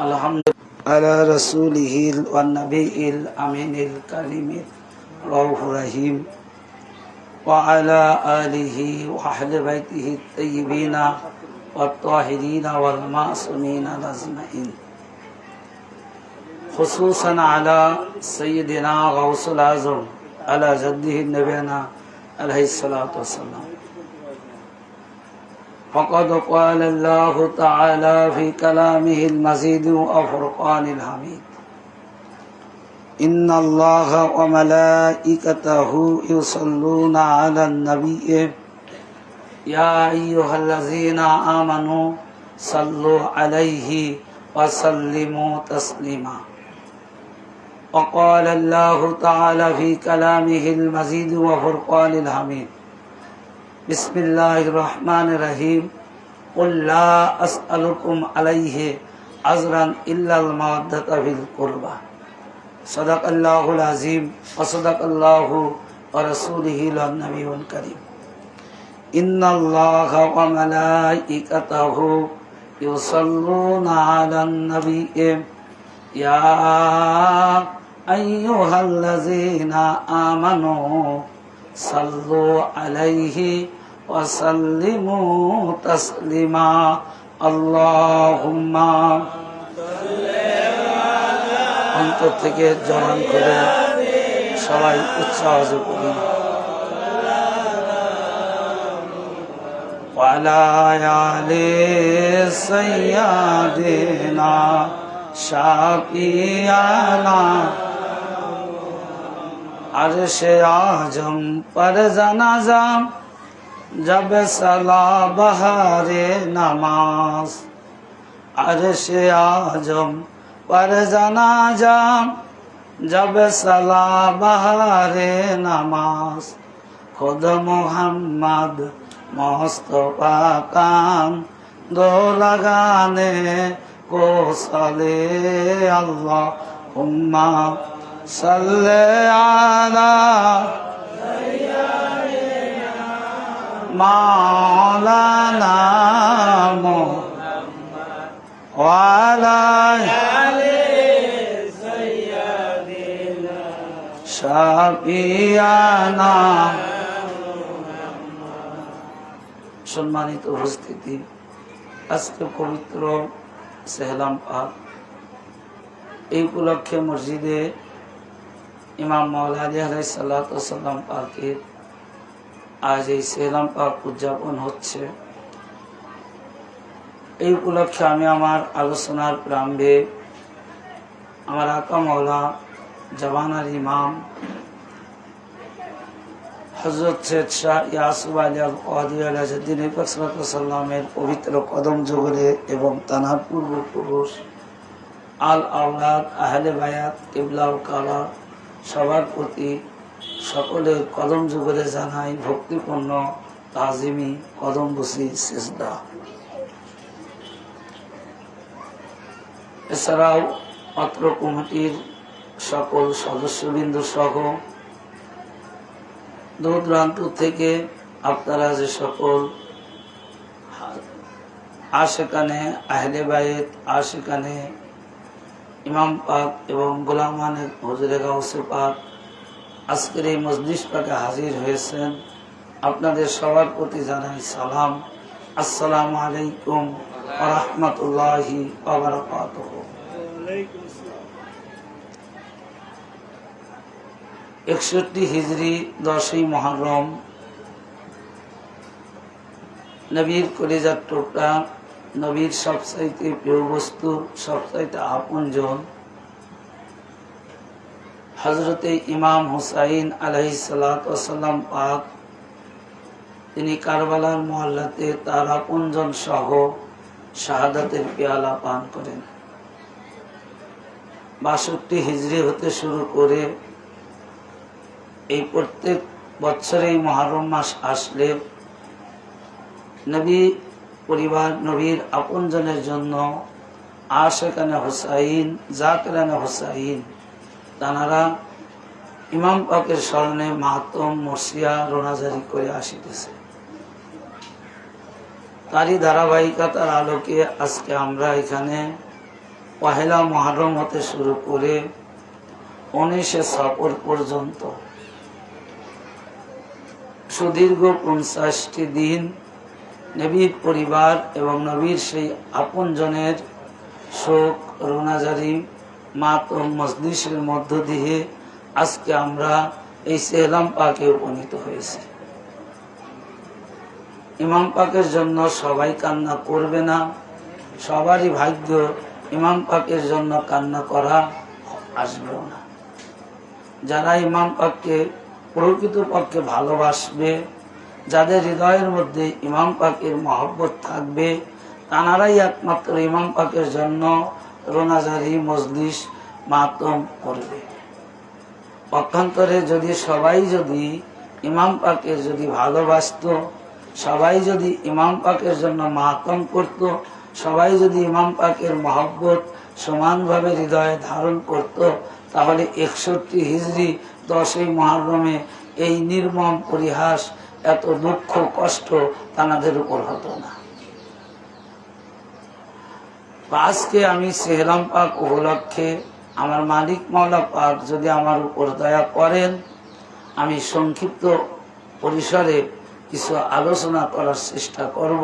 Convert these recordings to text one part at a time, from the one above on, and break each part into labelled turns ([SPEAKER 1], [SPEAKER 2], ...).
[SPEAKER 1] الحمد على رسوله والنبي الأمين الكريم الرؤوف الرحيم وعلى آله وأهل بيته الطيبين والطاهرين والمعصومين أجمعين خصوصا على سيدنا غوث الأعظم على جده نبينا عليه الصلاة والسلام. فقد قال الله تعالى في كلامه المجيد وفرقان الحميد إن الله وملائكته يصلون على النبي يا أيها الذين آمنوا صلوا عليه وسلموا تسليما. وقال الله تعالى في كلامه المجيد وفرقان الحميد بسم الله الرحمن الرحيم قل لا أسألكم عليه أجرا إلا المودة في القربى. صدق الله العظيم وصدق الله ورسوله النبي الكريم. إن الله وملائكته يصلون على النبي يا أيها الذين آمنوا صلوا عليه وسلموا تسليما. اللهم অন্তর থেকে জবান করে সবাই উৎসাহ করি وعلى آل سيدنا شفيعنا अर्श आजम पर जनाजा जब सला बहारे नमाज अर्श आजम पर जनाजा जब सला बहारे नमाज खुद मोहम्मद मुस्तफा काम दो लगाने को सले अल्लाहुम्मा सल्ले अला मौलाना मुहम्मद व अला शफीआना। সম্মানিত উপস্থিতি, আজকে পবিত্র সেহলাম পাক, এই উপলক্ষে মসজিদে ইমাম মওলা আলী আলাইহিস সালাতু ওয়াস সালাম পাকের আজ এই সেহলাম পাক উদযাপন হচ্ছে। এই উপলক্ষে আমি আমার আলোচনার প্রারম্ভে আমার আকা মওলা জাবানার ইমাম হযরত সৈয়দ শাহ ইয়াসুফ আলী আল কাদরি আলাউদ্দিন পাক সাল্লাল্লাহু আলাইহি ওয়াসাল্লামের পবিত্র কদম যুগলে এবং তানার পূর্বপুরুষ আল আওলাদ আহলে বায়াত কিবলা ও কালা সবার প্রতি সকলের কদম যুগলে জানাই ভক্তিপূর্ণ তাজিমি কদম বসি সিজদা। এছাড়াও অত্র কমিটির সকল সদস্যবৃন্দ সহ দূর দূরান্ত থেকে আপনারা যে সকল আশিকানে আহলে বায়াত আশিকানে ইমাম পাক এবং গোলামানের হুজুরে গাউসে পাক আজকের এই মজলিস পাকে হাজির হয়েছেন, আপনাদের সবার প্রতি জানাই সালাম। আসসালামু আলাইকুম ওয়া রাহমাতুল্লাহি ওয়া বারাকাতুহু। 61 হিজরি 10ই মুহররম নবীর কলিজার টুকরা, নবীর সবচাইতে প্রিয় বস্তু, সবচাইতে আপনজন হযরতে ইমাম হুসাইন আলাইহিস সালাতু ওয়াস সালাম পাক, তিনি কারবালার মহল্লাতে তার আপনজন সহ শাহাদাতের পেয়ালা পান করেন। 62 হিজরি হতে শুরু করে এই প্রত্যেক বছরেই মুহররম মাস আসলে নবী পরিবার, নবীর আপনজনের জন্য আশিকানে হুসাইন, জাকিরানে হুসাইন তানারা ইমাম পাকের স্মরণে মাহাত্ম মর্সিয়া রোনাজারি করে আসিতেছে। তারই ধারাবাহিকতার আলোকে আজকে আমরা এখানে পহেলা মুহররম হতে শুরু করে 19শে সফর পর্যন্ত সুদীর্ঘ 50টি দিন নবীর পরিবার এবং নবীর সেই আপনজনের শোক, রোনাজারি, মাতম, মজলিসের মধ্য দিয়ে আজকে আমরা এই সেহলাম পাকে উপনীত হয়েছি। ইমাম পাকের জন্য সবাই কান্না করবে না, সবারই ভাগ্য ইমাম পাকের জন্য কান্না করা আসবেও না। যারা ইমাম পাককে প্রকৃতপক্ষে ভালোবাসবে, যাদের হৃদয়ের মধ্যে ইমাম পাকের মহব্বত থাকবে, তানারাই একমাত্র ইমাম পাকের জন্য রোনাজারি, মজলিস, মাতম করবে। পক্ষান্তরে যদি সবাই যদি ইমাম পাকের যদি ভালোবাসত, সবাই যদি ইমাম পাকের জন্য মাতম করত, সবাই যদি ইমাম পাকের মহব্বত সমানভাবে হৃদয়ে ধারণ করত, তাহলে 61 হিজরি 10ই মুহররমে এই নির্মম পরিহাস, এত দুঃখ কষ্ট তাদের উপর হতো না। আজকে আমি সেহলাম পাক উপলক্ষে আমার মালিক মাওলা পাক যদি আমার উপর দয়া করেন, আমি সংক্ষিপ্ত পরিসরে কিছু আলোচনা করার চেষ্টা করব,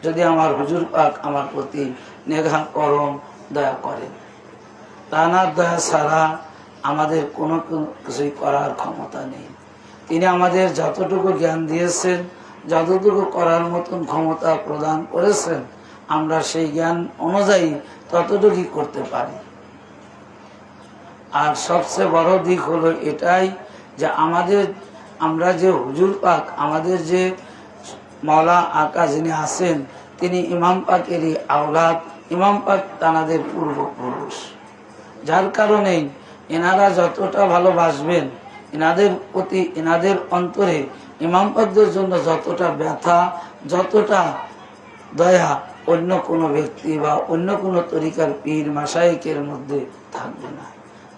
[SPEAKER 1] যদি আমার হুজুর পাক আমার প্রতি নেঘা করম দয়া করেন। তানার দয়া ছাড়া আমাদের কোনো কিছুই করার ক্ষমতা নেই। তিনি আমাদের যতটুকু জ্ঞান দিয়েছেন, যতটুকু করার মতন ক্ষমতা প্রদান করেছেন, আমরা সেই জ্ঞান অনুযায়ী ততটুকুই করতে পারি। আর সবচেয়ে বড় দিক হলো এটাই যে আমরা যে হুজুর পাক, আমাদের যে মাওলা আকা যিনি আছেন, তিনি ইমাম পাকেরই আওলাদ, ইমাম পাক তানাদের পূর্বপুরুষ। যার কারণেই এনারা যতটা ভালোবাসবেন, এনাদের প্রতি, এনাদের অন্তরে ইমাম পাকদের জন্য যতটা ব্যথা, যতটা দয়া অন্য কোনো ব্যক্তি বা অন্য কোনো তরিকার পীর মাশায়েখের মধ্যে থাকবে না।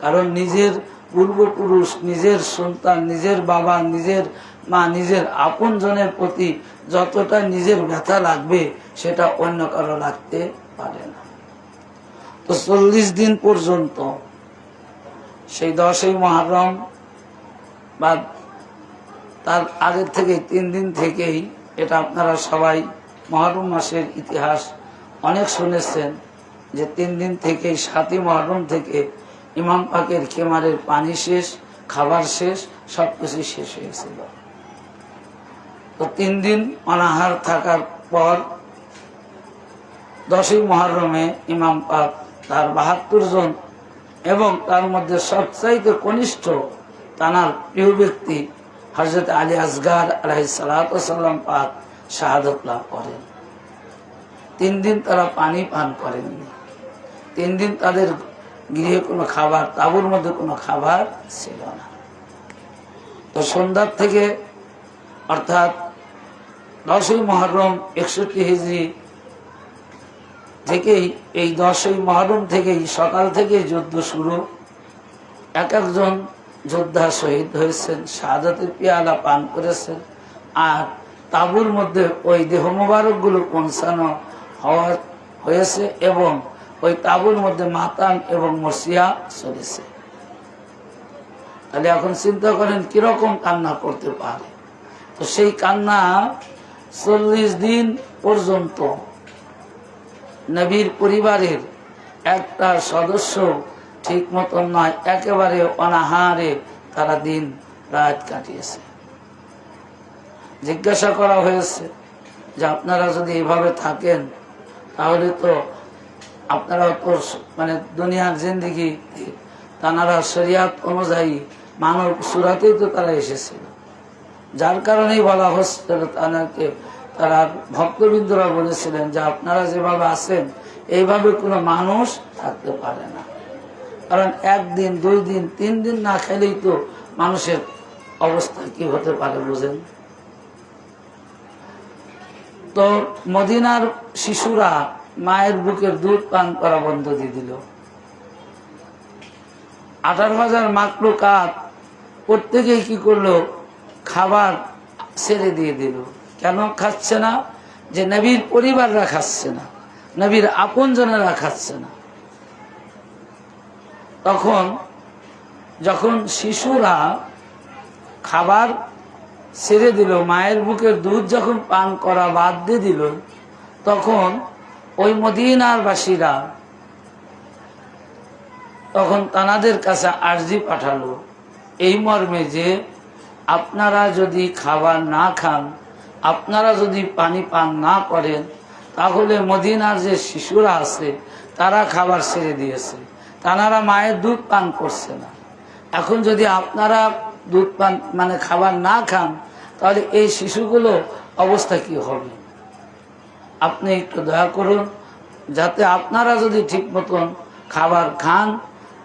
[SPEAKER 1] কারণ নিজের পূর্বপুরুষ, নিজের সন্তান, নিজের বাবা, নিজের মা, নিজের আপনজনের প্রতি যতটা নিজের ব্যথা লাগবে, সেটা অন্য কারো লাগতে পারে না। তো 40 দিন পর্যন্ত সেই 10ই মুহররম বা তার আগের থেকে 3 দিন থেকেই, এটা আপনারা সবাই মুহররম মাসের ইতিহাস অনেক শুনেছেন যে 3 দিন থেকেই 7ই মুহররম থেকে ইমাম পাকের খেমারের পানি শেষ, খাবার শেষ, সবকিছু শেষ হয়েছিল। তো 3 দিন অনাহার থাকার পর 10ই মুহররমে ইমাম পাক তার 72 জন এবং তার মধ্যে সবচাইতে কনিষ্ঠ তানার প্রিয় ব্যক্তি হযরত আলী আসগার আলাইহিস সালাতু ওয়াস সালাম পাক শাহাদাত লাভ করেন। 3 দিন তারা পানি পান করেননি। 3 দিন তাদের গৃহে কোনো খাবার, তাঁবুর মধ্যে কোনো খাবার ছিল না। তো সন্ধ্যার থেকে, অর্থাৎ 10ই মুহররম 61 হিজরি থেকেই, এই 10ই মুহররম থেকেই সকাল থেকে যুদ্ধ শুরু। এক একজন যোদ্ধা শহীদ হয়েছেন, শাহাদাতের পেয়ালা পান করেছেন। আর তাঁবুর মধ্যে ওই দেহ মোবারক গুলো পৌঁছানো হয়েছে এবং ওই তাঁবুর মধ্যে মাতাম এবং মসিয়া চলেছে। তাহলে এখন চিন্তা করেন কিরকম কান্না করতে পারে। তো সেই কান্না 40 দিন পর্যন্ত নবীর পরিবারের একটা সদস্য ঠিক মতন নয়, একেবারে অনাহারে তারা দিন রাত কাটিয়েছে। জিজ্ঞাসা করা হয়েছে যে আপনারা যদি এইভাবে থাকেন, তাহলে তো আপনারা তো মানে দুনিয়ার জিন্দেগি, তানারা শরিয়াত অনুযায়ী মানব সুরাতেই তো তারা এসেছিল। যার কারণেই বলা হচ্ছিল, তারা ভক্তবৃন্দরা বলেছিলেন যে আপনারা যেভাবে আছেন, এইভাবে কোনো মানুষ থাকতে পারে না। কারণ 1 দিন, 2 দিন, 3 দিন না খেলেই তো মানুষের অবস্থা কি হতে পারে বুঝেন। তো মদিনার শিশুরা মায়ের বুকের দুধ পান করা বন্ধ দিয়ে দিল। 18,000 মাখলুকাত প্রত্যেকেই কি করলো, খাবার ছেড়ে দিয়ে দিল। কেন খাচ্ছে না? যে নবীর পরিবাররা খাচ্ছে না, নবীর আপনজনেরা খাচ্ছে না। তখন যখন শিশুরা খাবার ছেড়ে দিল, মায়ের বুকের দুধ যখন পান করা বাদ দিয়ে দিল, তখন ওই মদিনার বাসীরা তখন তানাদের কাছে আর্জি পাঠালো এই মর্মে যে আপনারা যদি খাবার না খান, আপনারা যদি পানি পান না করেন, তাহলে মদিনার যে শিশুরা আছে তারা খাবার ছেড়ে দিয়েছে, তারা মায়ের দুধ পান করছে না। এখন যদি আপনারা দুধ পান মানে খাবার না খান, তাহলে এই শিশুগুলো অবস্থা কি হবে? আপনি একটু দয়া করুন, যাতে আপনারা যদি ঠিক মতন খাবার খান,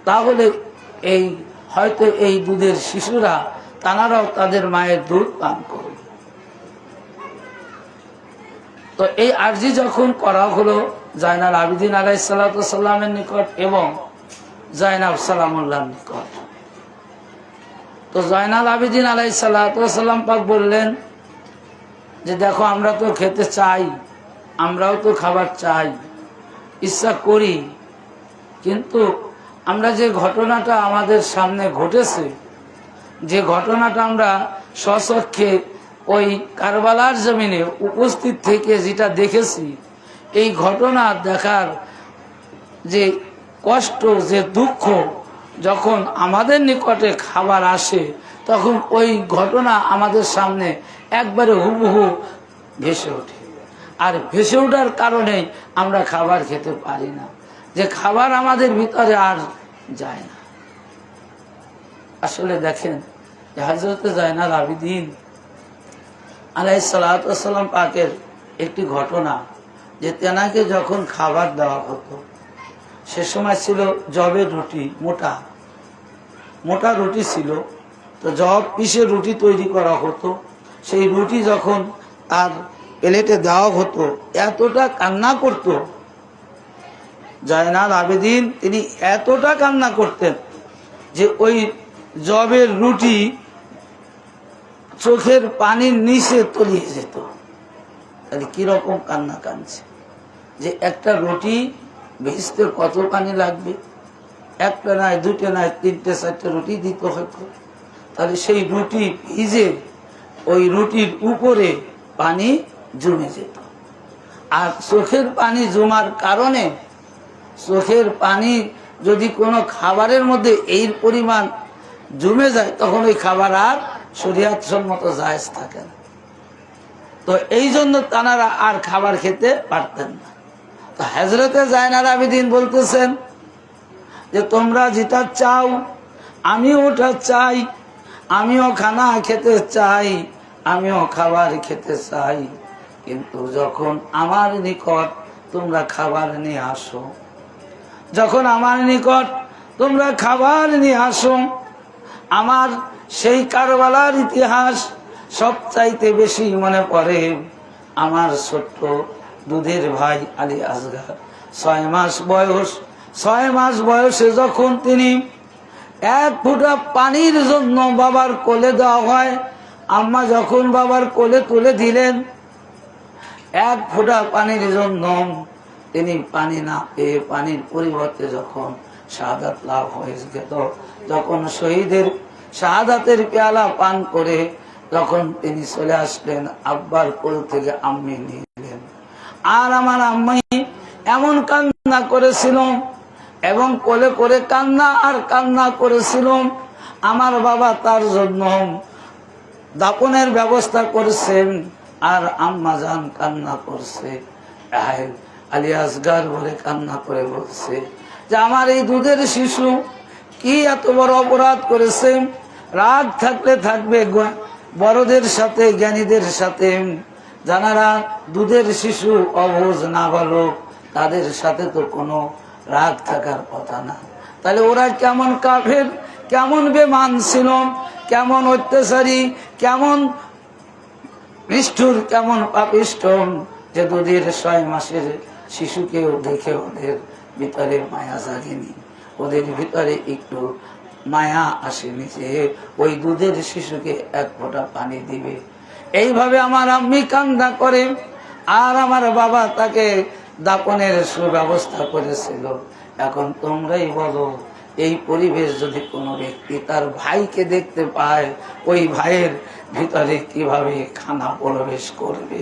[SPEAKER 1] তাহলে এই হয়তো এই দুধের শিশুরা তারাও তাদের মায়ের দুধ পান করবে। তো এই আরজি যখন করা হলো জাইনাল আবিদিন আলাইহিস সালাতু ওয়াস সালামের নিকট এবং জাইনাব সালামুল্লাহর নিকট, তো জাইনাল আবিদিন আলাইহিস সালাতু ওয়াস সালাম পাক বললেন যে দেখো, আমরা তো খেতে চাই, আমরাও তো খাবার চাই, ইচ্ছা করি, কিন্তু আমরা যে ঘটনাটা আমাদের সামনে ঘটেছে, যে ঘটনাটা আমরা স্বচক্ষে ওই কারবালার জমিনে উপস্থিত থেকে যেটা দেখেছি, এই ঘটনা দেখার যে কষ্ট, যে দুঃখ, যখন আমাদের নিকটে খাবার আসে, তখন ওই ঘটনা আমাদের সামনে একবারে হুবহু ভেসে ওঠে। আর ভেসে ওঠার কারণেই আমরা খাবার খেতে পারি না, যে খাবার আমাদের ভিতরে আর যায় না। আসলে দেখেন, হযরত জাইনাল আবিদিন আলাইহিস সালাতু ওয়াস সালাম পাকের একটি ঘটনা, যে তেনাকে যখন খাবার দেওয়া হতো, সে সময় ছিল জবের রুটি, মোটা মোটা রুটি ছিল। তো জব পিষে রুটি তৈরি করা হতো, সেই রুটি যখন তার প্লেটে দেওয়া হতো, এতটা কান্না করত জাইনাল আবেদিন, তিনি এতটা কান্না করতেন যে ওই জবের রুটি চোখের পানির নিচে তলিয়ে যেত। তাহলে কিরকম কান্না কাঁদছে, যে একটা রুটি ভেজতে কত পানি লাগবে, একটা নয়, দুটো নয়, তিনটে চারটে রুটি দিতে হতো। তাহলে সেই রুটি ভিজে ওই রুটির উপরে পানি জমে যেত। আর চোখের পানি জমার কারণে, চোখের পানি যদি কোনো খাবারের মধ্যে এই পরিমাণ জমে যায়, তখন ওই খাবার আর শরীয়ত সম্মত জায়েজ থাকে না। তো এই জন্য তানারা আর খাবার খেতে পারতেন না। তো হযরতে জাইনাল আবেদিন বলতেছেন যে তোমরা যেটা চাও আমিও ওটা চাই, আমিও খানা খেতে চাই, আমিও খাবার খেতে চাই, কিন্তু যখন আমার নিকট তোমরা খাবার নিয়ে আসো, যখন আমার নিকট তোমরা খাবার নিয়ে আসো, আমার সেই কারবালার ইতিহাস সবচাইতে বেশি মনে পড়ে। আমার ছোট্ট দুধের ভাই আলী আসগার 6 মাস বয়স, 6 মাস বয়সে যখন তিনি 1 ফোঁটা পানির জন্য বাবার কোলে দেওয়া হয়, আম্মা যখন বাবার কোলে তুলে দিলেন, 1 ফোঁটা পানির জন্য তিনি পানি না পেয়ে, পানির পরিবর্তে যখন শাহাদাত লাভ হয়ে গেল, যখন শহীদের শাহাদাতের পেয়ালা পান করে যখন তিনি চলে আসলেন, আব্বার কোল থেকে আম্মি নিলেন। আর আমার আম্মি এমন কান্না করেছিল, এবং কোলে করে কান্না আর কান্না করেছিল। আমার বাবা তার জন্য দাপনের ব্যবস্থা করেছেন, আর আম্মা জান কান্না করছে, আলী আসগার বলে কান্না করে বলছে যে আমার এই দুধের শিশু কি এত বড় অপরাধ করেছে। রাগ থাকলে থাকবে বড়দের সাথে, জ্ঞানীদের সাথে, যারা দুধের শিশু অবুঝ নাবালক, তাদের সাথে তো কোনো রাগ থাকার কথা না। তাহলে ওরা কেমন কাফের, কেমন বেমান ছিল, কেমন অত্যাচারী, কেমন নিষ্ঠুর, কেমন পাপিষ্ঠ, যে দুধের 6 মাসের শিশুকেও দেখে ওদের ভিতরে মায়া জাগেনি, ওদের ভিতরে একটু মায়া আসেনি যে ওই দুধের শিশুকে 1 ফোঁটা পানি দিবে। এইভাবে আমার আম্মি কান্না করে, আর আমার বাবা তাকে দাপনের সুব্যবস্থা করেছিল। এখন তোমরাই বলো এই পরিবেশ যদি কোনো ব্যক্তি তার ভাইকে দেখতে পায়, ওই ভাইয়ের ভিতরে কিভাবে খানা প্রবেশ করবে,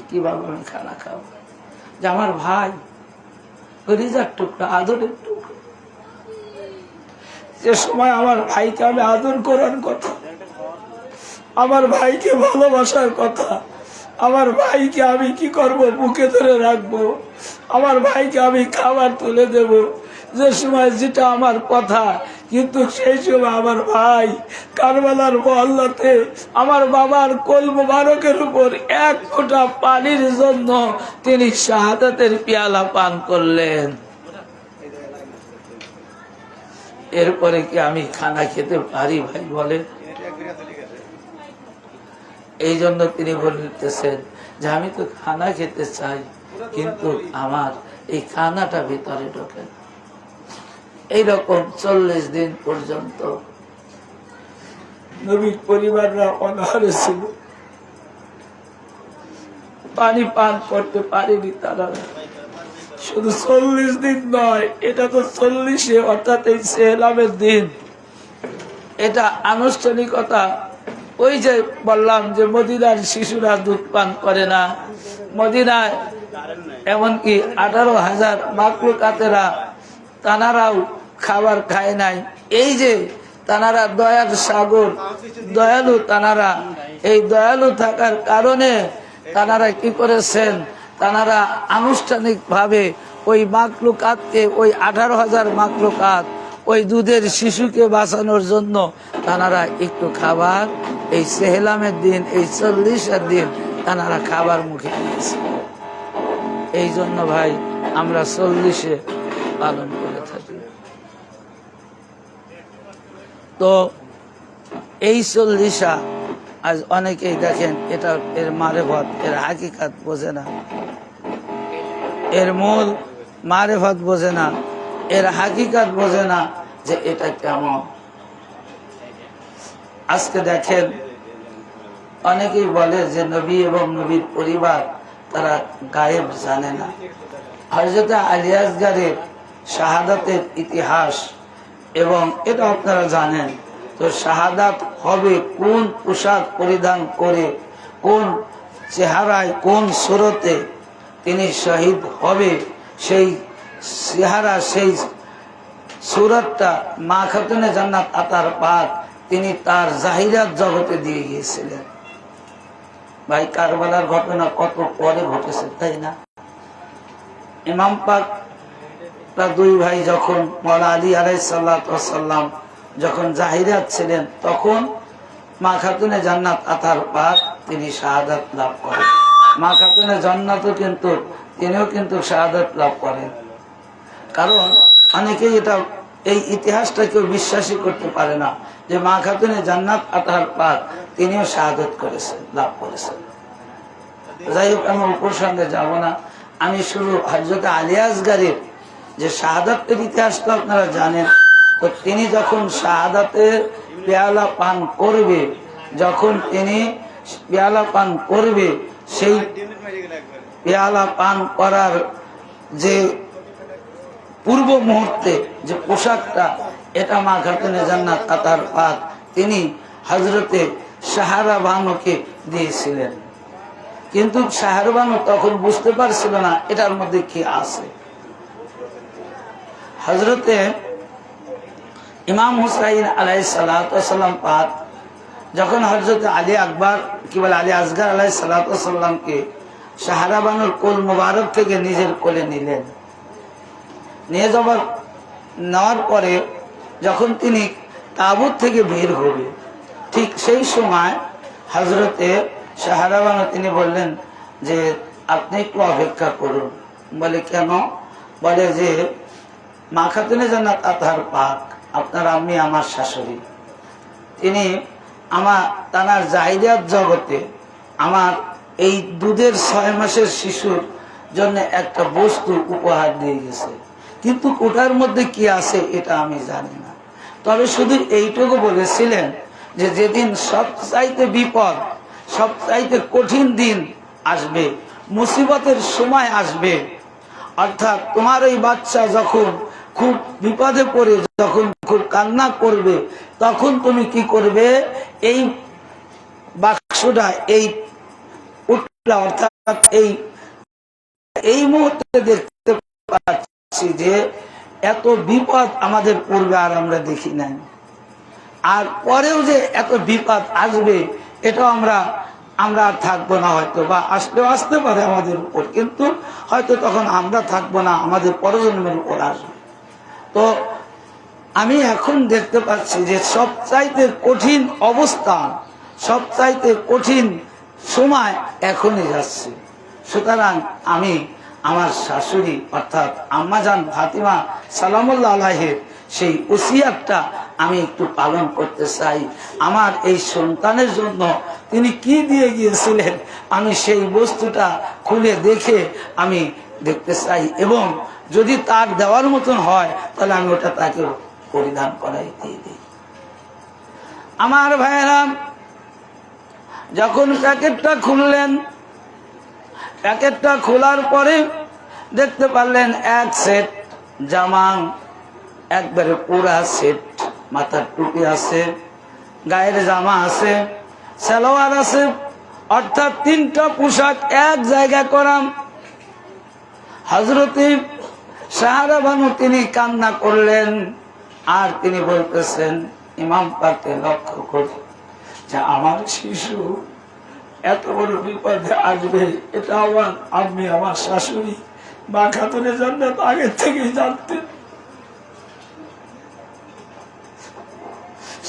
[SPEAKER 1] কিভাবে আমি খানা খাবো? যে আমার ভাই রিজার টুকরা, আদরের টুকরা, যে সময় আমার ভাইকে আমি আদর করার কথা, আমার ভাইকে ভালোবাসার কথা, আমার ভাইকে আমি কি করব, বুকে ধরে রাখবো, আমার ভাইকে আমি খাবার তুলে দেব, যে সময় যেটা আমার কথা, কিন্তু সেই সময় আমার ভাই কারবালার মহল্লাতে আমার বাবার কোল মোবারকের উপর এক ফোঁটা পানির জন্য তিনি শাহাদাতের পেয়ালা পান করলেন। এরপরে কি আমি খানা খেতে পারি ভাই বলে? এই জন্য তিনি বলতেছেন যে আমি তো খানা খেতে চাই, কিন্তু আমার এই খানাটা ভিতরে ঢোকে না। এইরকম 40 দিন পর্যন্ত নবীর পরিবাররা অনাহারে ছিল, পানি পান করতে পারেনি তারা। শুধু 40 দিন নয়, এটা তো 40-এ, অর্থাৎ এই সেহলামের দিন, এটা আনুষ্ঠানিকতা। ওই যে বললাম যে মদিনার শিশুরা দুধ পান করে না, মদিনায় এমনকি 18,000 মাকলুকাতেরা তানারাও খাবার খায় নাই। এই যে তানারা দয়ার সাগর, দয়ালু তানারা, এই দয়ালু থাকার কারণে তানারা কি করেছেন, তানারা আনুষ্ঠানিক ভাবে ওই মাকলুকাতকে, ওই 18,000 মাকলুকাত, ওই দুধের শিশুকে বাঁচানোর জন্য তানারা একটু খাবার এই সেহলামের দিন, এই 40-এর দিন তানারা খাবার মুখে নিয়েছে। এই জন্য ভাই আমরা 40-এ পালন করে থাকি। তো এই 40 আজ অনেকেই দেখেন এটা এর মারেফত, এর হাকিকাত বোঝে না, এর মূল মারেফত বোঝে না, এর হাকিকাত বোঝে না যে এটা কেমন। আজকে দেখেন অনেকেই বলে যে নবী এবং নবীর পরিবার তারা গায়েব জানে না। হযরত আলী আসগরের শাহাদাতের ইতিহাস, এবং এটা আপনারা জানেন, তো শাহাদাত হবে কোন পোশাক পরিধান করে, কোন চেহারায়, কোন সুরতে তিনি শহীদ হবে, সেই চেহারা, সেই সুরতটা মা খাতুনে জান্নাত আতার পাক তিনি তার জাহিরাত জগতে দিয়ে গিয়েছিলেন। ভাই কারবালার ঘটনা কত পরে ঘটেছে, তাই না? ইমাম পাক তার 2 ভাই যখন মাওলানা আলী আলাইহিস সালাম যখন জাহিরাত ছিলেন, তখন মা খাতুনে জান্নাত আতার পাক তিনি শাহাদাত লাভ করেন। মা খাতুনে জান্নাতও কিন্তু তিনিও কিন্তু শাহাদাত লাভ করেন। কারণ অনেকেই এটা, এই ইতিহাসটা কেউ বিশ্বাসই করতে পারে না যে মা খাতুনে জান্নাত আতার পাক তিনিও শাহাদাত করেছেন, লাভ করেছেন। যাই হোক, আমি উপসঙ্গে যাব না। আমি শুধু হযরত আলী আসগরের যে শাহাদাতের ইতিহাসটা আপনারা জানেন, তো তিনি যখন শাহাদাতের পেয়ালা পান করবে, যখন তিনি পেয়ালা পান করবে, সেই পেয়ালা পান করার যে পূর্ব মুহূর্তে যে পোশাকটা, এটা মা খাতুনে জান্নাত আতার পাক তিনি হযরতে সাহারা বানুকে দিয়েছিলেন। কিন্তু সাহারা বানু তখন বুঝতে পারছিল না এটার মধ্যে কি আছে। হযরতে ইমাম হুসাইন আলাইহিস সালাম পাক যখন হযরতে আলী আকবর কি বলে আলী আসগর আলাইহিস সালামকে সাহারা বানুর কোল মুবারক থেকে নিজের কোলে নিলেন। নিয়ে নেওয়ার পরে যখন তিনি তাবুত থেকে বের হবে, ঠিক সেই সময় হযরতে সাহারা বানু তিনি বললেন যে আপনি একটু অপেক্ষা করুন। বলে কেন? বলে যে মা খাতুনে জান্নাত আতার পাক আপনার আম্মি আমার শাশুড়ি, তিনি আমার তানার জাহিরিয়াত জগতে আমার এই দুধের 6 মাসের শিশুর জন্য একটা বস্তু উপহার দিয়ে গেছে, কিন্তু ওটার মধ্যে কি আছে এটা আমি জানি না। তবে শুধু এইটুকু বলেছিলেন যে যেদিন সবচাইতে বিপদ, সবচাইতে কঠিন দিন আসবে, মুসিবতের সময় আসবে, অর্থাৎ তোমার ওই বাচ্চা যখন খুব বিপদে পড়ে যখন খুব কান্না করবে, তখন তুমি কি করবে? এই বাক্সটা, এই উটলা, অর্থাৎ এই মুহূর্তে দেখতে পাচ্ছি যে এত বিপদ আমাদের পূর্বে আর আমরা দেখি নাই, আর পরেও যে এত বিপদ আসবে এটাও আমরা আর থাকবো না, হয়তো বা আসলেও আসতে পারে আমাদের উপর, কিন্তু হয়তো তখন আমরা থাকবো না, আমাদের পরজন্মের উপর আসবে। তো আমি এখন দেখতে পাচ্ছি যে সবচাইতে কঠিন অবস্থান, সবচাইতে কঠিন সময় এখনই যাচ্ছে। সুতরাং আমি আমার শাশুড়ি অর্থাৎ আম্মাজান ফাতিমা সালামুল্লাহ আলাইহির সেই ওসিয়াতটা আমি একটু পালন করতে চাই। আমার এই সন্তানের জন্য তিনি কি দিয়ে গিয়েছিলেন, আমি সেই বস্তুটা খুলে দেখে আমি দেখতে চাই, এবং যদি তার দেওয়ার মতন হয় তাহলে আমি ওটা তাকে পরিধান করাই দিয়ে দিই। আমার ভাইয়েরা, যখন প্যাকেটটা খুললেন, প্যাকেটটা খোলার পরে দেখতে পারলেন এক সেট জামা, একবারে পুরা সেট, মাথার টুপি আছে, গায়ের জামা আছে, সালোয়ার আছে, অর্থাৎ 3টা পোশাক এক জায়গায় করা। হযরতে সাহারা বানু তিনি কান্না করলেন, আর তিনি বলতেছেন ইমাম পাককে লক্ষ্য করে যে আমার শিশু এত বড় বিপদে আসবে, এটা আমার আম্মি, আমার শাশুড়ি মা খাতুনে জান্নাত আগের থেকেই জানতেন।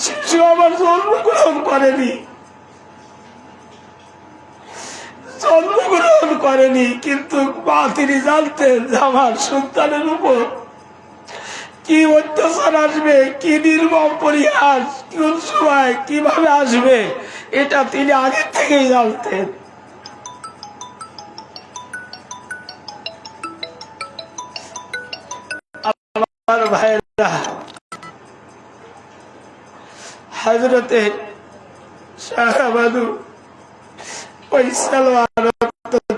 [SPEAKER 1] শিশু আমার জন্মগ্রহণ করেনি, জন্মগ্রহণ করেনি, কিন্তু মা তিনি জানতেন যে আমার সন্তানের উপর কি অত্যাচার আসবে, কি নির্মম পরিহাস কোন সময় কিভাবে আসবে, এটা তিনি আগে থেকেই জানতেন। আমার ভাইয়েরা, হযরতে সাহারা বানু ওই সালোয়ার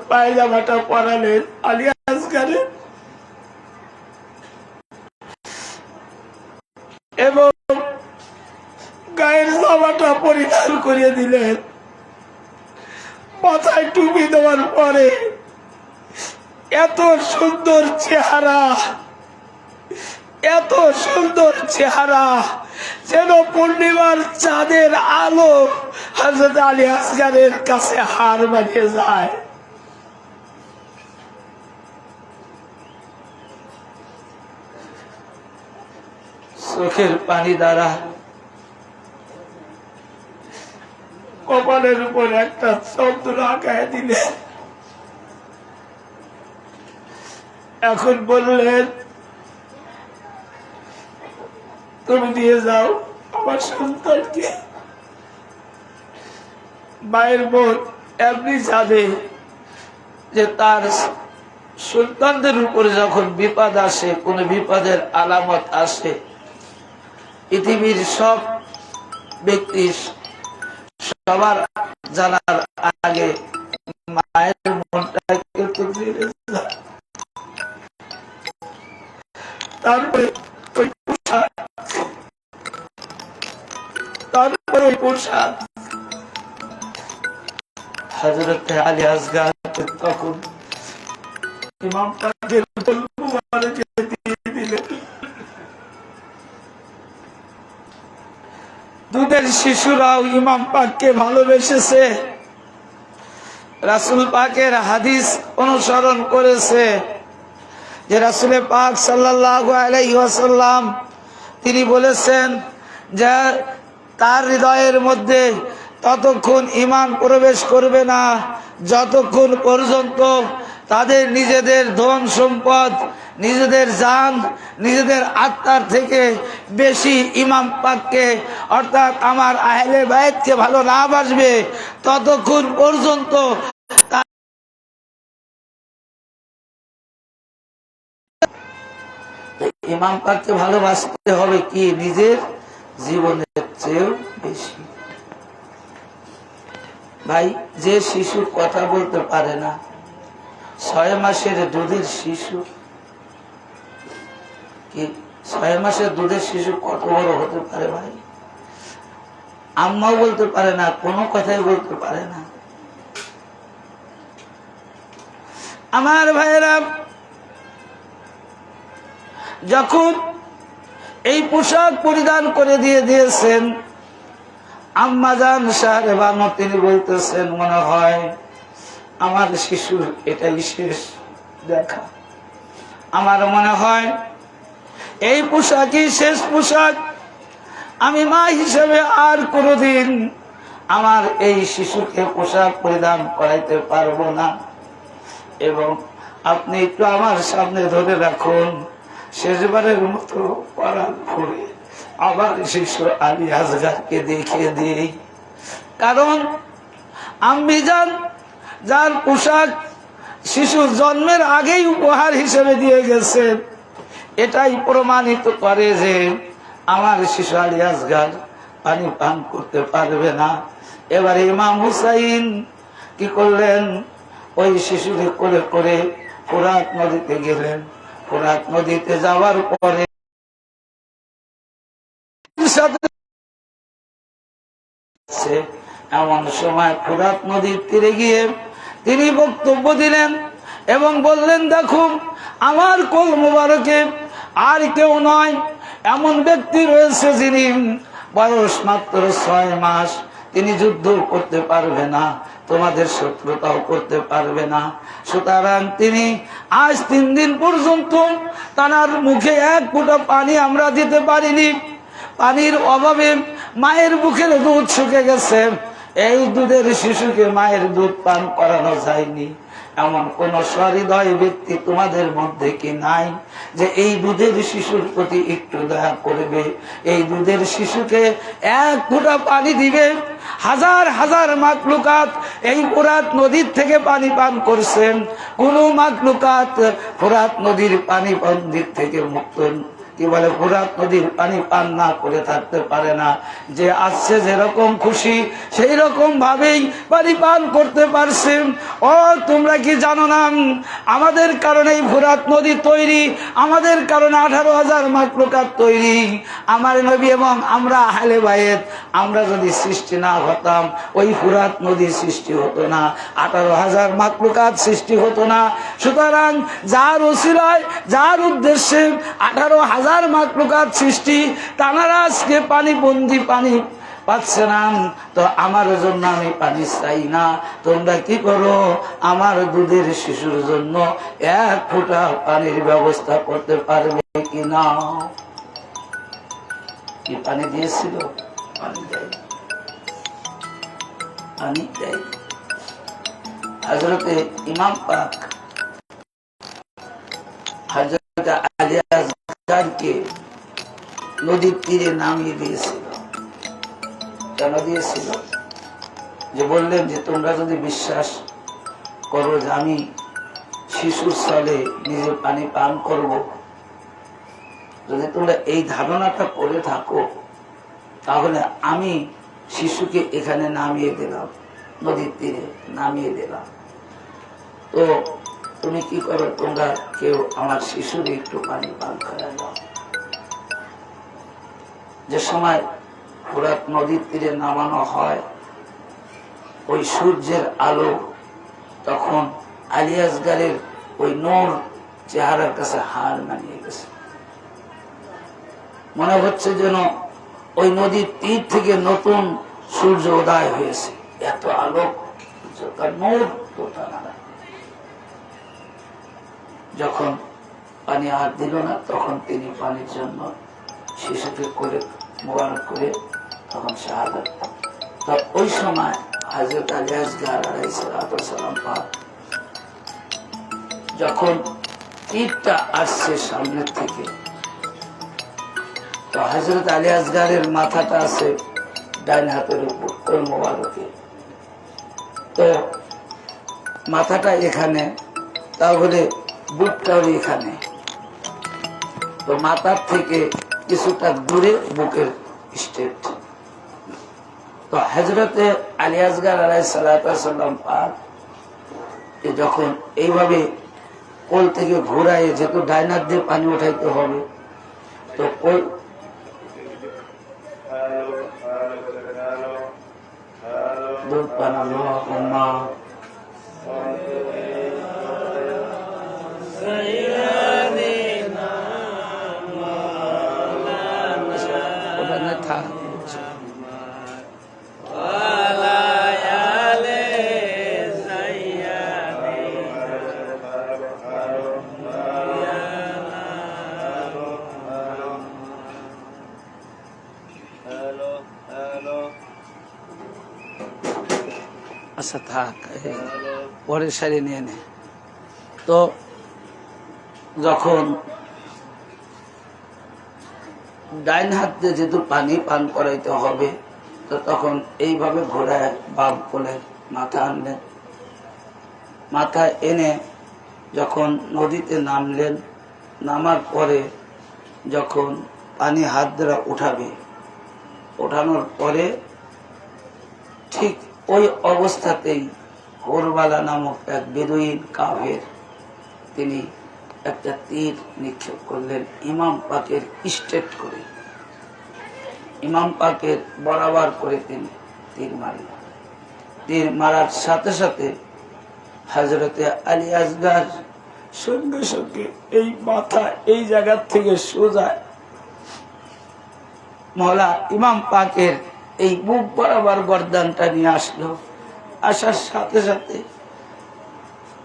[SPEAKER 1] পায়জামাটা পরালেন আলী আসগারে, এবং গায়ের জামাটা পরিধান করিয়ে দিলেন। মাথায় টুপি দেওয়ার পরে এত সুন্দর চেহারা, এত সুন্দর চেহারা, যেন পূর্ণিমার চাঁদের আলো হযরত আলী আসগারের কাছে হার মানিয়ে যায়। চোখের পানি দ্বারা কপালের উপর একটা চন্দ্র আঁকায় দিলেন। এখন বললেন তুমি দিয়ে যাও আমার সন্তানকে। মায়ের মন এমনি জানে যে তার সন্তানদের উপরে যখন বিপদ আসে, কোন বিপদের আলামত আসে, পৃথিবীর সব ব্যক্তি সবার জানার আগে মায়ের মনটা কিন্তু তারপরে ওই পোশাক, তারপরে ওই পোশাক হযরত আলী আসগার তখন ইমাম পাকের মুবারকে দিয়ে দিলেন। দুধের শিশুরাও ইমাম পাককে ভালোবেসেছে, রাসূল পাকের হাদিস অনুসরণ করেছে যে রাসূল পাক সাল্লাল্লাহু আলাইহি ওয়াসাল্লাম তিনি বলেছেন যে তার হৃদয়ের মধ্যে ততক্ষণ ঈমান প্রবেশ করবে না যতক্ষণ পর্যন্ত তাদের নিজেদের ধন সম্পদ, নিজেদের জান, নিজেদের আত্মার থেকে বেশি ইমাম পাককে অর্থাৎ আমার আহলে বাইতকে ভালো না বাসবে, ততক্ষণ পর্যন্ত ইমাম পাককে ভালোবাসতে হবে কি নিজের জীবনের চেয়েও বেশি। ভাই, যে শিশু কথা বলতে পারে না, 6 মাসের দুধের শিশু কি 6 মাসের দুধের শিশু কত বড় হতে পারে ভাই? আম্মাও বলতে পারে না, কোনো কথাই বলতে পারে না। আমার ভাইয়েরা, যখন এই পোশাক পরিধান করে দিয়েছেন, আম্মাজান সাহেবানো তিনি বলতেছেন, মনে হয় আমার শিশুর এটাই শেষ দেখা। আমার মনে হয় এই পোশাকই শেষ পোশাক। আমি মা হিসেবে আর কোনোদিন আমার এই শিশুকে পোশাক পরিধান করাইতে পারবো না। এবং আপনি একটু আমার সামনে ধরে রাখুন, শেষবারের মতো পরাণ করে আবার শিশু আলী আসগারকে দেখিয়ে দিই। কারণ আম্মিজান যার পোশাক শিশু জন্মের আগেই উপহার হিসেবে দিয়ে গেছে, এটাই প্রমাণিত করে যে আমার শিশু আলী আসগার পানি পান করতে পারবে না। এবারে ইমাম হুসাইন কি করলেন, ওই শিশুকে করে করে ফোরাত নদীতে গেলেন। ফোরাত নদীতে যাওয়ার পরে এমন সময় ফোরাত নদীর তীরে গিয়ে তিনি বক্তব্য দিলেন এবং বললেন, দেখুন আমার কোল মুবারকে আর কেউ নয়, এমন ব্যক্তি রয়েছে যিনি বয়স মাত্র 6 মাস, তিনি যুদ্ধ করতে পারবে না, তোমাদের শত্রুতাও করতে পারবে না। সুতরাং তিনি আজ 3 দিন পর্যন্ত তার মুখে 1 ফোঁটা পানি আমরা দিতে পারিনি। পানির অভাবে মায়ের বুকের দুধ শুকে গেছে। এই দুধের শিশুকে মায়ের দুধ পান করানো যায়নি। এমন কোন সহৃদয় ব্যক্তি তোমাদের মধ্যে কি নাই যে এই দুধের শিশুর প্রতি একটু দয়া করবে, এই দুধের শিশুকে 1 ফোঁটা পানি দিবে? হাজার হাজার মাকলুকাত এই ফোরাত নদীর থেকে পানি পান করছেন, কোন মাকলুকাত ফোরাত নদীর পানি পান দিক থেকে মুক্ত, কি বলে, ফোরাত নদীর পানি পান না করে থাকতে পারে না। যে আসছে যেরকম খুশি সেই রকম ভাবেই পানি পান করতে পারছেন। ও তোমরা কি জানো না, আমাদের কারণে এই ফোরাত নদী তৈরি, আমাদের কারণে 18,000 মাকলুকাত তৈরি। আমার নবী এবং আমরা আহলে বাইত, আমরা যদি সৃষ্টি না হতাম ওই ফোরাত নদী সৃষ্টি হতো না, 18,000 মাকলুকাত সৃষ্টি হতো না। সুতরাং যার ওসিলায় যার উদ্দেশ্যে 18,000 মাকলুকাত সৃষ্টি, তারা আজকে পানি বন্দি, পানি পাচ্ছে না, তো আমার জন্য আমি পানি চাই না। তোমরা কি করো, আমার দুধের শিশুর জন্য 1 ফোঁটা পানির ব্যবস্থা করতে পারবে কি না? কি পানি দিয়েছিল? পানি দেয়, পানি দেয়। হযরতে ইমাম পাক হযরত আলী আসগারকে নদীর তীরে নামিয়ে দিয়েছিল। কেন দিয়েছিল? যে বললেন যে তোমরা যদি বিশ্বাস করো যে আমি শিশুর স্থলে নিজে পানি পান করব, যদি তোমরা এই ধারণাটা করে থাকো, তাহলে আমি শিশুকে এখানে নামিয়ে দিলাম, নদীর তীরে নামিয়ে দিলাম। তো তুমি কি করো, তোমরা কেউ আমার শিশুর একটু পানি পান করা দাও। যে সময় ফোরাত নদীর তীরে নামানো হয়, ওই সূর্যের আলো তখন আলী আসগারের ওই নূর চেহারার কাছে হার মানিয়ে গেছে। মনে হচ্ছে যেন ওই নদীর তীর থেকে নতুন সূর্য উদয় হয়েছে, এত আলোক, নূর। যখন পানি আর দিল না, তখন তিনি পানির জন্য শিশুকে করে মোবারক করে তখন শাহাদাত। তো ওই সময় হযরত আলী আসগার আলাইহিস সালাম পাক যখন তীরটা আসছে সামনের থেকে, তো হযরত আলী আসগারের মাথাটা আছে ডান হাতের উপর, ওই মোবারকে, তো মাথাটা এখানে, তাহলে বুকটাও এখানে, তো মাথার থেকে কিছুটা দূরে বুকের স্টেট। তো হযরতে আলী আসগার আলাইহিস সালাম পাক যখন এইভাবে কোল থেকে ঘোরায়, যেহেতু ডাইনার দিয়ে পানি উঠাইতে হবে, তো ওই দুধ বানালো মা ওখানে থাক আচ্ছা থাক পরের সারি নিয়ে নে। তো যখন ডাইন হাত দিয়ে যেহেতু পানি পান করাইতে হবে, তো তখন এইভাবে ঘোরায় বাম কোলের মাথা আনলেন। মাথা এনে যখন নদীতে নামলেন, নামার পরে যখন পানি হাত দ্বারা উঠাবে, ওঠানোর পরে ঠিক ওই অবস্থাতেই কোরবালা নামক এক বেদুইন কাফের তিনি একটা তীর নিক্ষেপ করলেন ইমাম পাকের স্ট্রেট করে, ইমাম পাকের বরাবর করে তিনি তীর মারলেন। তীর মারার সাথে সাথে হযরতে আলী আসগার সঙ্গে সঙ্গে এই মাথা এই জায়গার থেকে সোজা মওলা ইমাম পাকের এই বুক বরাবর গর্দানটা নিয়ে আসলো। আসার সাথে সাথে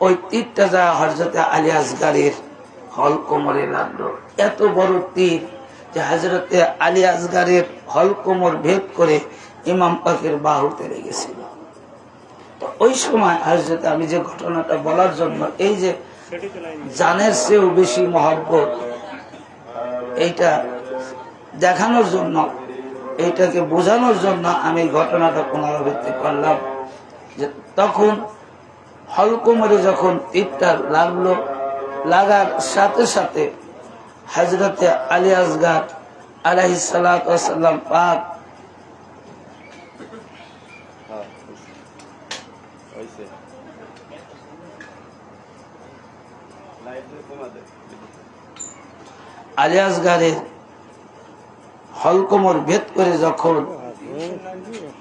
[SPEAKER 1] ওই তীরটা যা হযরতে আলী আসগারের হল কোমরে লাগলো। এত বড় তীর যে হযরতে আলী আসগারের হল কোমর ভেদ করে ইমাম পাকের বাহুতে লেগেছিল। তো ওই সময় হযরতে, আমি যে ঘটনাটা বলার জন্য, এই যে জানের চেয়েও বেশি মহব্বত, এইটা দেখানোর জন্য, এইটাকে বোঝানোর জন্য আমি ঘটনাটা পুনরাবৃত্তি করলাম। যে তখন হলকোমরে যখন তীরটা লাগলো, লাগার সাথে সাথে হযরতে আলী আসগার আলাইহিস সালাতু ওয়াস সালাম পাক আলী আসগারের হলকোমর ভেদ করে যখন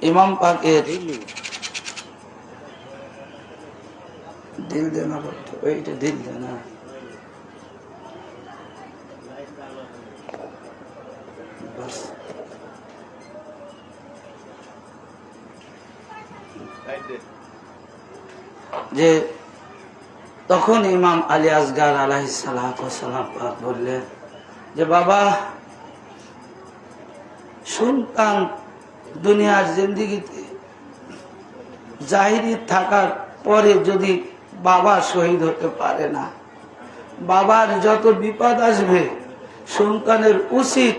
[SPEAKER 1] ইমাম পাকের দিল দেনা, ওইটা দিল দেনা, যে তখন ইমাম আলী আসগার আলাইহিস সালাতু ওয়াস সালাম পাক বললেন যে বাবা, সন্তান দুনিয়ার জিন্দেগিতে জাহিরি থাকার পরে যদি বাবা শহীদ হতে পারে না, বাবার যত বিপদ আসবে সন্তানের উচিত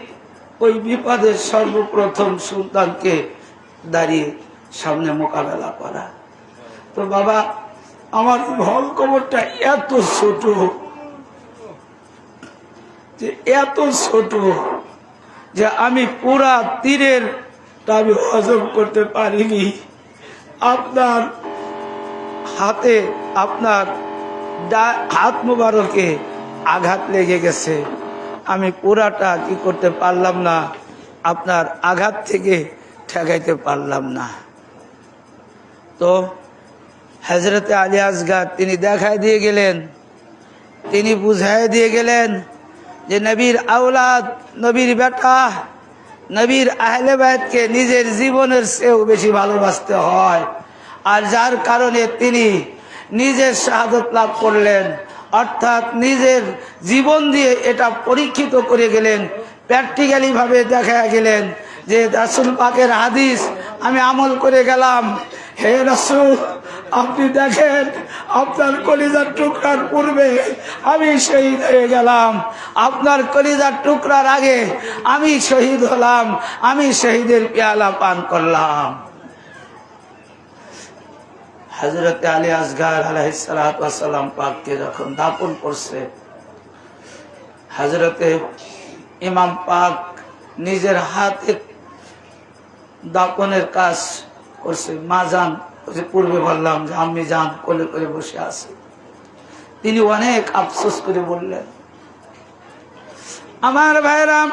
[SPEAKER 1] ওই বিপদের সর্বপ্রথম সন্তানকে দাঁড়িয়ে সামনে মোকাবেলা করা। তো বাবা, আমার হল কবরটা এত ছোট, যে এত ছোট যে আমি পুরা তীরের আমি হজম করতে পারিনি। আপনার হাতে, আপনার হাত মোবারকে আঘাত লেগে গেছে, আমি পুরাটা কি করতে পারলাম না, আপনার আঘাত থেকে ঠেকাইতে পারলাম না। তো হযরতে আলী আসগার তিনি দেখায় দিয়ে গেলেন, তিনি বুঝাই দিয়ে গেলেন যে নবীর আওলাদ, নবীর বেটা, নবীর আহলে বায়তকে নিজের জীবনের চেয়েও বেশি ভালোবাসতে হয়। আর যার কারণে তিনি নিজের শাহাদত লাভ করলেন, অর্থাৎ নিজের জীবন দিয়ে এটা পরীক্ষিত করে গেলেন, প্র্যাকটিক্যালি ভাবে দেখা গেলেন যে রাসূল পাকের হাদিস আমি আমল করে গেলাম। হে রাসূল, আপনি দেখেন আপনার কলিজার টুকরার পূর্বে আমি শহীদ হয়ে গেলাম, আপনার কলিজার টুকরার আগে আমি শহীদ হলাম, আমি শহীদের পেয়ালা পান করলাম। হযরতে আলী আসগার আলাইহিস সালাতু ওয়াস সালাম পাককে যখন দাফন করছে, হযরতে ইমাম পাক নিজের হাতে দাফনের কাজ করছে। মা জান, পূর্বে বললাম যে আম্মি জান কোলে করে বসে আছে, তিনি অনেক আফসোস করে বললেন আমার ভাইরাম,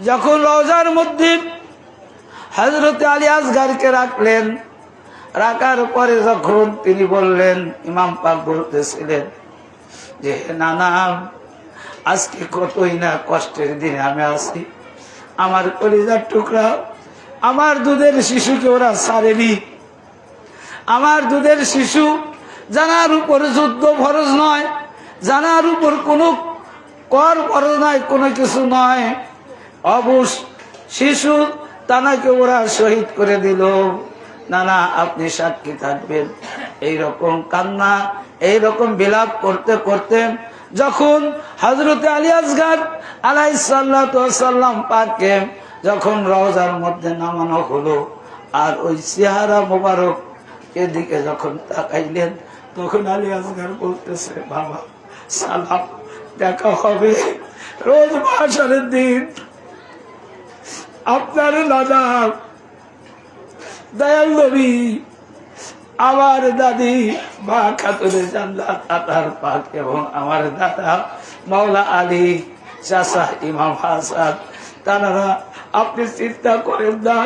[SPEAKER 1] যখন রওজার মধ্যে হযরত আলী আসগরকে রাখলেন, রাখার পরে যখন তিনি বললেন, ইমাম পাক বলতেছিলেন যে নানা, আজকে কতই না কষ্টের দিনে আমি আছি, আমার কলিজার টুকরা, আমার দুধের শিশুকে ওরা ছাড়েনি। আমার দুধের শিশু জানার উপর যুদ্ধ ফরজ নয়, জানার উপর কোনো কর ফরজ নয়, কোনো কিছু নয়, অবশ শিশু তানাকে ওরা শহীদ করে দিল। নানা আপনি সাক্ষী থাকবেন। এইরকম কান্না, এইরকম বিলাপ করতে করতে যখন হযরত আলী আসগর আলাইহিস সালাতু ওয়াস সালাম পাককে যখন রওজার মধ্যে নামানো হলো, আর ওই চেহারা মোবারক এদিকে যখন তাকাইলেন, তখন আলী আসগর বলতেছে, বাবা সালাম, দেখা হবে রোজ মাহশরের দিন। আপনার দাদা দয়াল নবী, আমার দাদি মা খাতুনে জান্নাত আতার পাক এবং আমার দাদা মাওলা আলী, চাচা ইমাম হাসান, তারা আপনি চিন্তা করেন না,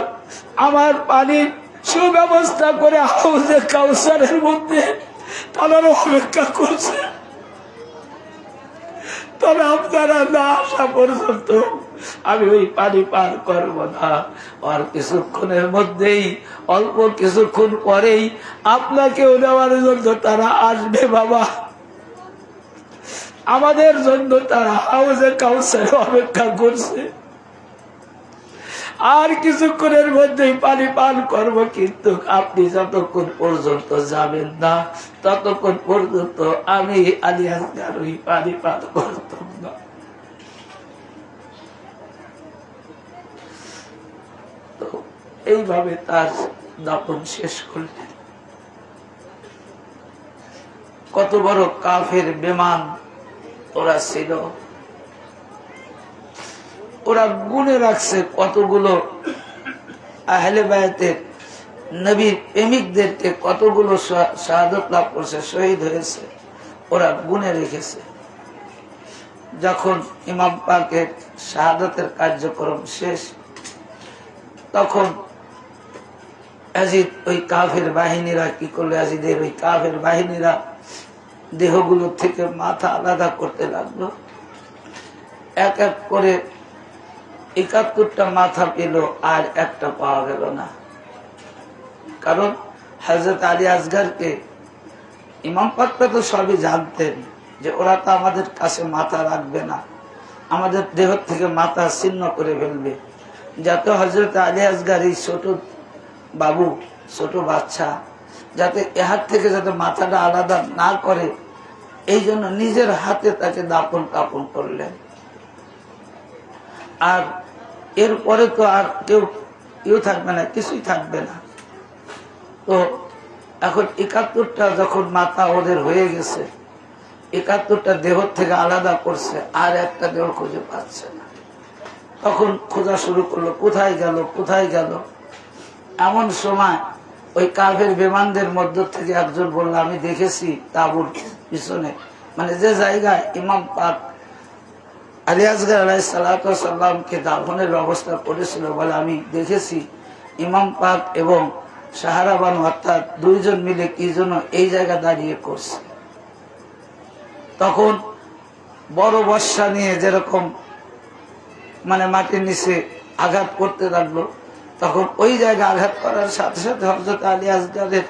[SPEAKER 1] আমার পানির সুব্যবস্থা করে হাউজে কাউসারের মধ্যে তারা অপেক্ষা করছে। তবে আপনারা না আসা পর্যন্ত আমি ওই পানি পার করব না। আর কিছুক্ষণের মধ্যেই, অল্প কিছুক্ষণ পরেই আপনাকেও নেওয়ার জন্য তারা আসবে বাবা। আমাদের জন্য তারা হাউজে কাউসারে অপেক্ষা করছে। আর কিছুক্ষণের মধ্যেই পানি পান করব, কিন্তু আপনি যতক্ষণ পর্যন্ত যাবেন না, ততক্ষণ পর্যন্ত আমি আলী আসগর ওই পানি পান করতাম না। তো এইভাবে তার দাফন শেষ করলেন। কত বড় কাফের বেমান ওরা ছিল! ওরা গুনে রাখছে কতগুলো আহলে বায়াতের নবীর প্রেমিকদেরকে, কতগুলো শাহাদত লাভ করছে, শহীদ হয়েছে, ওরা গুনে রেখেছে। যখন ইমাম পাকের শাহাদতের কার্যক্রম শেষ, তখন ইয়াজিদ ওই কাফের বাহিনীরা কি করলো, ইয়াজিদের ওই কাফের বাহিনীরা দেহগুলো থেকে মাথা আলাদা করতে লাগলো। এক এক করে ৭১টা মাথা পেল, আর একটা পাওয়া গেল না। কারণ হযরত আলী আসগরকে ইমাম পাকটা তো সবই জানতেন যে ওরা তো আমাদের কাছে মাথা রাখবে না, আমাদের দেহ থেকে মাথা ছিন্ন করে ফেলবে। যাতে হযরত আলী আসগর এই ছোট বাবু, ছোট বাচ্চা, যাতে এহার থেকে যাতে মাথাটা আলাদা না করে, এই জন্য নিজের হাতে তাকে দাপন কাপন করলেন। আর এরপরে তো আর কেউ থাকবে না, কিছুই থাকবে না। তো এখন ৭১টা যখন মাথা ওদের হয়ে গেছে, ৭১টা দেহ থেকে আলাদা করছে, আর একটা দেহ খুঁজে পাচ্ছে না। তখন খোঁজা শুরু করলো, কোথায় গেল, কোথায় গেল। এমন সময় ওই কাফের বেমানদের মধ্য থেকে একজন বলল, আমি দেখেছি তাঁবুর পিছনে, মানে যে জায়গায় ইমাম পাক আলী আসগর আলাইহিস সালাতু ওয়াস সালামকে দাফনের ব্যবস্থা করেছিল, বলে আমি দেখেছি ইমাম পাক এবং সাহারাবান অর্থাৎ দুইজন মিলে কি জন্য এই জায়গা দাঁড়িয়ে করছে। তখন বড় বর্ষা নিয়ে যেরকম মানে মাটির নিচে আঘাত করতে লাগলো, তখন ওই জায়গা আঘাত করার সাথে সাথে হযরত আলী আসগরের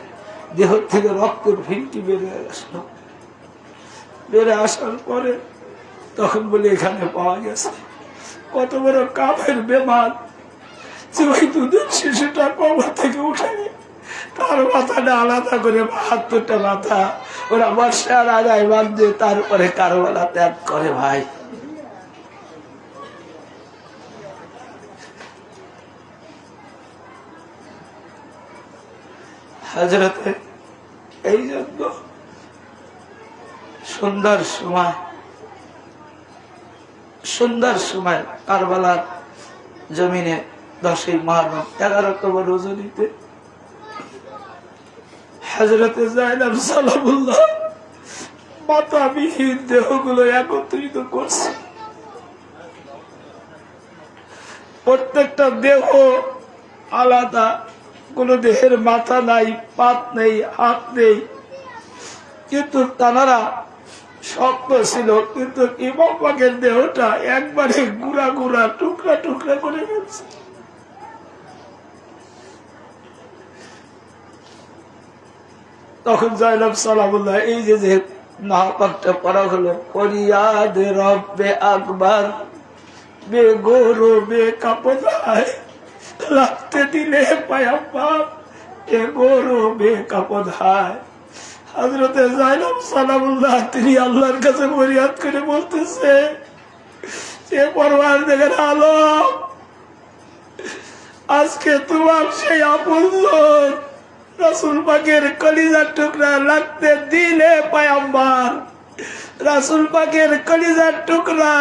[SPEAKER 1] দেহ থেকে রক্তের ফিনকি বেরিয়ে আসলো। বেড়ে আসার পরে তখন বলে এখানে পাওয়া গেছে। কত বড় কাফের বেমান যে ওই দুধের শিশুটা কবর থেকে উঠে তার মাথাটা আলাদা করে ৭২টা মাথা ওরা বর্ষার আগায় বাঁধে, তারপরে কারবালা ত্যাগ করে। ভাই, হযরতে এই জন্য সুন্দর সময় কারবালার জমিনে 10ই মুহররম 11তম রজনীতে হযরতে যায়েনব সালামুল্লাহ মাথাবিহীন দেহগুলো একত্রিত করছে। প্রত্যেকটা দেহ আলাদা, কোনো দেহের মাথা নাই, পাত নেই, হাত নেই, কিন্তু তারা শক্ত ছিল। কিন্তু ইমাম পাকের দেহটা একবারে গুড়া গুড়া, টুকরা টুকরা করে ফেলছে। তখন জাইলাম সালামুল্লাহ এই যে নাপাকটা পড়া হলো, ফরিয়াদ রব্বে আকবার বে গৌরবে কাপদায়, লাগতে দিলে পায়াম্বার এ গৌরবে কাপদায়। হযরতে জাইলাম সালামুল্লাহ তিনি আল্লাহর কাছে ফরিয়াদ করে বলতেছে, যে পরওয়ারদিগার আলম, আজকে তোমার সেই আপনজন রাসূল পাকের কলিজার টুকরা লাগতে দিলে পায়াম্বার, রাসূল পাকের কলিজার টুকরা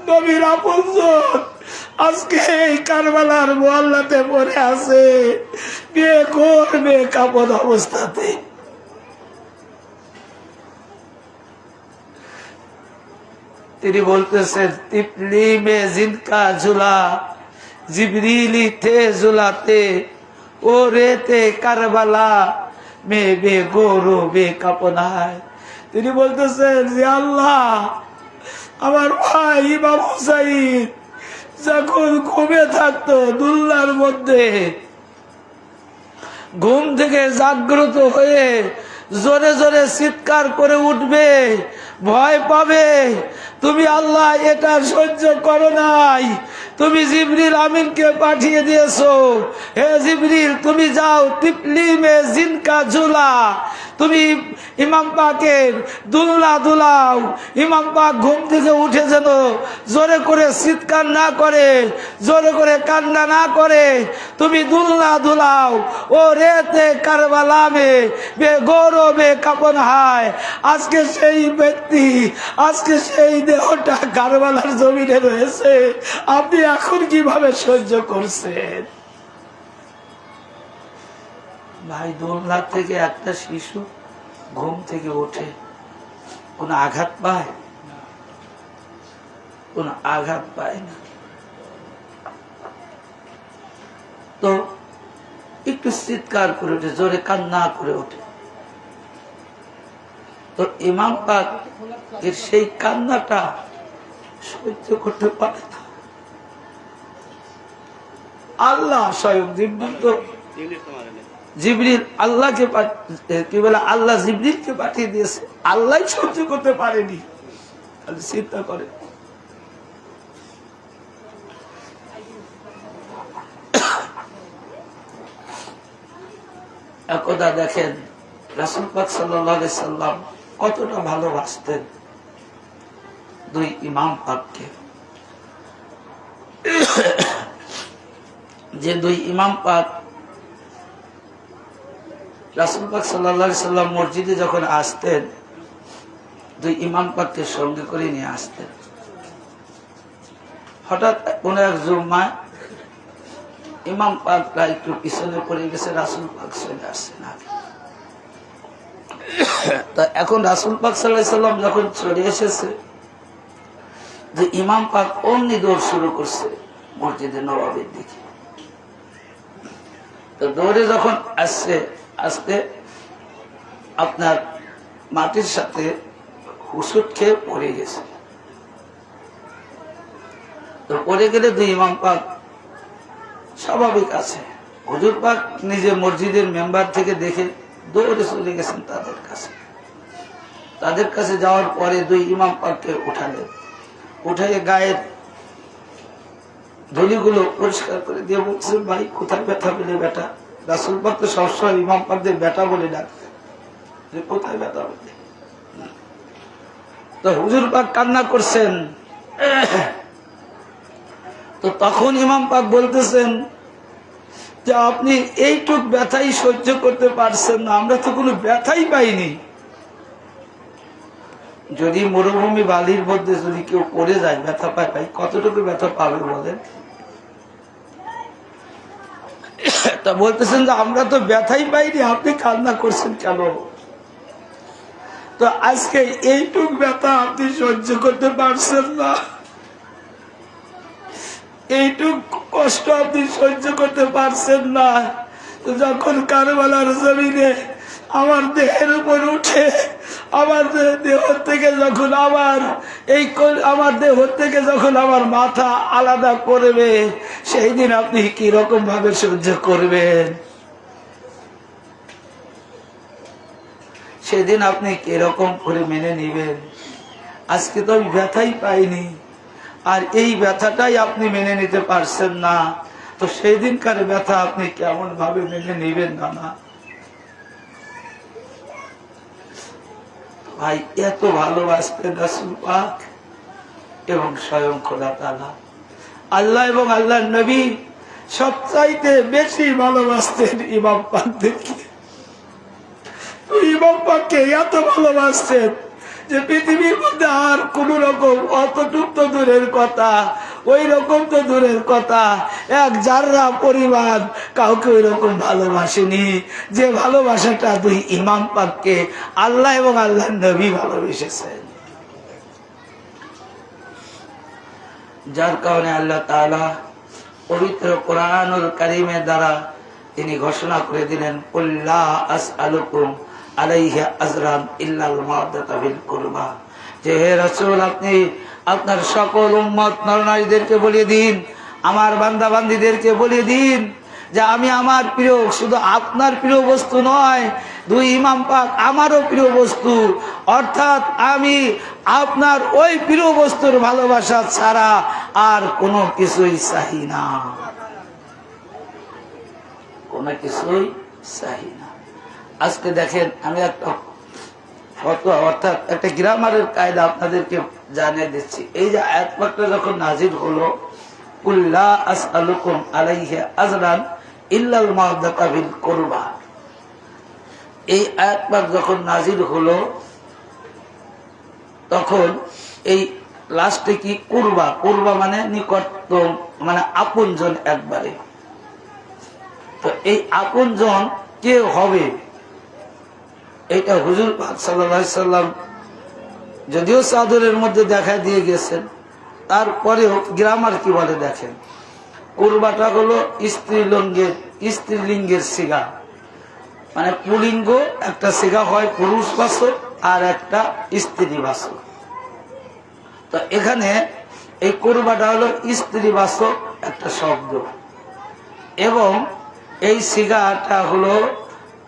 [SPEAKER 1] নবীর আপনজন আজকে এই কারবালার মুআল্লাতে পড়ে আছে বেঘোর বেকাপদ অবস্থাতে। তিনি বলতেছেন, তিপলি মে জিনকা ঝুলা জিবরিলি थे झुलाते ও রেতে কারবালা মে বে গোরো বে কাপনায়। তিনি বলতেছেন যে আল্লাহ, আমার ভাই ইমাম হুসাইন যখন ঘুমে থাকতো দুল্লার মধ্যে, ঘুম থেকে জাগ্রত হয়ে জোরে জোরে চিৎকার করে উঠবে, ভয় পাবে। তুমি আল্লাহ এটা সহ্য করো নাই, তুমি জিবরিল আমিনকে পাঠিয়ে দিয়েছো। হে জিবরিল, তুমি যাও তিপলি মে জিনকা ঝুলা, তুমি ইমাম পাকের দুলনা দুলাও। ইমাম পাক ঘুম থেকে উঠে যেন জোরে করে চিৎকার না করে, জোরে করে কান্না না করে, তুমি দুলনা দুলাও। ও রেতে কারবালা মে বে গৌরবে কাপন হায়। আজকে সেই ব্যক্তি, আজকে সেই দেহটা কারবালার জমিনে রয়েছে, আপনি এখন কিভাবে সহ্য করছেন? ভাই, দোলনা থেকে একটা শিশু ঘুম থেকে ওঠে, কোন আঘাত পায়? কোন আঘাত পায় না। তো একটু চিৎকার করে ওঠে, জোরে কান্না করে ওঠে। তো ইমাম পাক এর সেই কান্নাটা সহ্য করতে পারে না। আল্লাহ স্বয়ং জিবরিল আল্লাহকে কি বলে, আল্লাহ জিবরিলকে পাঠিয়ে দিয়েছে, আল্লাহ সহ্য করতে পারেনি। চিন্তা করে, একদা দেখেন রাসূল পাক সাল্লাল্লাহু আলাইহি সাল্লাম কতটা ভালোবাসতেন দুই ইমাম পাককে। যে দুই ইমাম পাক রাসূল পাক সাল্লাল্লাহু আলাইহি সাল্লাম মসজিদে যখন আসতেন, দুই ইমাম পাককে সঙ্গে করে নিয়ে আসতেন। হঠাৎ কোন এক জুম্মায় ইমাম পাকরা একটু পিছনে পড়ে গেছে, রাসূল পাক চলে আসছেন আগে। তা এখন রাসূল পাক সাল্লাল্লাহু আলাইহি সাল্লাম যখন চলে এসেছে, যে ইমাম পাক অমনি দৌড় শুরু করছে মসজিদে নববীর দিকে। তো দৌড়ে যখন আসছে, আসতে আপনার মাটির সাথে হুসুট খেয়ে পড়ে গেছে। তো পড়ে গেলে দুই ইমাম পাক স্বাভাবিক আছে, হুজুর পাক নিজে মসজিদের মেম্বার থেকে দেখে দৌড়ে চলে গেছেন তাদের কাছে। তাদের কাছে যাওয়ার পরে দুই ইমাম পাককে উঠালেন, উঠাইয়ে গায়ের ধুলিগুলো পরিষ্কার করে দিয়ে বলছেন, ভাই কোথায় ব্যথা পেলে বেটা? রাসূল পাক তো সবসময় ইমাম পাকদের বেটা বলে ডাকতেন, যে কোথায় ব্যথা পেলে? তো হুজুর পাক কান্না করছেন। তো তখন ইমাম পাক বলতেছেন যে আপনি এইটুক ব্যথাই সহ্য করতে পারছেন না, আমরা তো কোনো ব্যথাই পাইনি। যদি মরুভূমি বালির মধ্যে যদি কেউ পড়ে যায় ব্যথা পায়, ভাই কতটুকু ব্যথা পাবে বলেন? তা বলতেছেন যে আমরা তো ব্যথাই পাইনি, আপনি কান্না করছেন কেন? তো আজকে এইটুক ব্যথা আপনি সহ্য করতে পারছেন না, এইটুকু কষ্ট আপনি সহ্য করতে পারছেন না। যখন কারবালার জমিনে আমার দেহের উপর উঠে আমার দেহ থেকে যখন আমার দেহ থেকে যখন আমার মাথা আলাদা করবে, সেই দিন আপনি কি রকম ভাবে সহ্য করবেন? সেদিন আপনি কিরকম করে মেনে নিবেন? আজকে তো আমি ব্যথাই পাইনি, আর এই ব্যথাটাই আপনি মেনে নিতে পারছেন না, তো সেই দিনকার ব্যথা আপনি কেমন ভাবে মেনে নিবেন? না ভাই, এত ভালোবাসতেন রাসূল পাক এবং স্বয়ং খোদা তাআলা। আল্লাহ এবং আল্লাহর নবী সবচাইতে বেশি ভালোবাসতেন ইমাম পাকদেরকে। ইমাম পাককে এত ভালোবাসতেন যে পৃথিবীর মধ্যে আর কোন রকম অতটুক তো দূরের কথা, ওই রকম তো দূরের কথা, এক জাররা পরিমাণ কাউকে ওই রকম ভালোবাসেনি যে ভালোবাসাটা দুই ইমাম পাককে আল্লাহ এবং আল্লাহর নবী ভালোবেসেছেন। যার কারণে আল্লাহ তাআলা পবিত্র কোরআনুল কারীমের দ্বারা তিনি ঘোষণা করে দিলেন, কুল্লা আসআলুকুম আলাইহি আজরান ইল্লাল মাওয়াদাতা বিল কুরবা, যে হে রাসূল আপনি আপনার সকল উম্মত নরনারীদেরকে বলিয়ে দিন, আমার বান্দা বান্দীদেরকে বলিয়ে দিন যে আমি আমার প্রিয়, শুধু আপনার প্রিয় বস্তু নয়, দুই ইমাম পাক আমারও প্রিয় বস্তু, অর্থাৎ আমি আপনার ওই প্রিয় বস্তুর ভালোবাসা ছাড়া আর কোনো কিছুই চাই না, কোনো কিছুই চাই না। আজকে দেখেন, আমি একটা ফতোয়া অর্থাৎ একটা গ্রামারের কায়দা আপনাদেরকে জানিয়ে দিচ্ছি। এই যে আয়াত পাকটা যখন নাজিল হলো, কুল্লা আসআলুকুম আলাইহি আজরান ইল্লাল মাওয়াদাতা বিল কুরবা, এই আয়াত পাক যখন নাজিল হলো তখন এই লাস্টে কি কুরবা, কুরবা মানে নিকটতম, মানে আপনজন একবারে। তো এই আপনজন কে হবে, এটা হুজুর পাক সাল্লাল্লাহু আলাইহি সাল্লাম যদিও চাদরের মধ্যে দেখা দিয়ে গেছেন, তারপরেও গ্রামার কি বলে দেখেন, কুরবাটা হলো স্ত্রীলিঙ্গের সিগা, মানে পুলিঙ্গ একটা সিগা হয় পুরুষ বাচক আর একটা স্ত্রী বাচক। তো এখানে এই কুরবাটা হলো স্ত্রীবাচক একটা শব্দ, এবং এই সিগাটা হলো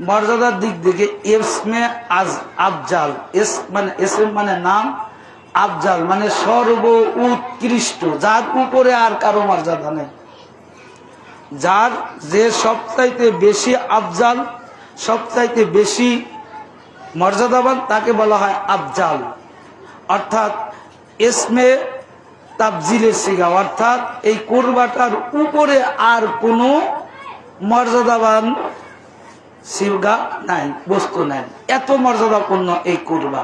[SPEAKER 1] মর্যাদার দিক থেকে ইসমে আফজাল, ইসম মানে নাম, আফজাল মানে সর্ব উৎকৃষ্ট, যার উপরে আর কারো মর্যাদা নেই, যার যে সবচাইতে বেশি আফজাল, সবচাইতে বেশি মর্যাদাবান, তাকে বলা হয় আফজাল। অর্থাৎ ইসমে তাফজিলের সিগা, অর্থাৎ এই কুরবাটার উপরে আর কোনো মর্যাদাবান সিগা নাই, বস্তু নাই, এত মর্যাদাপূর্ণ এই কুরবা।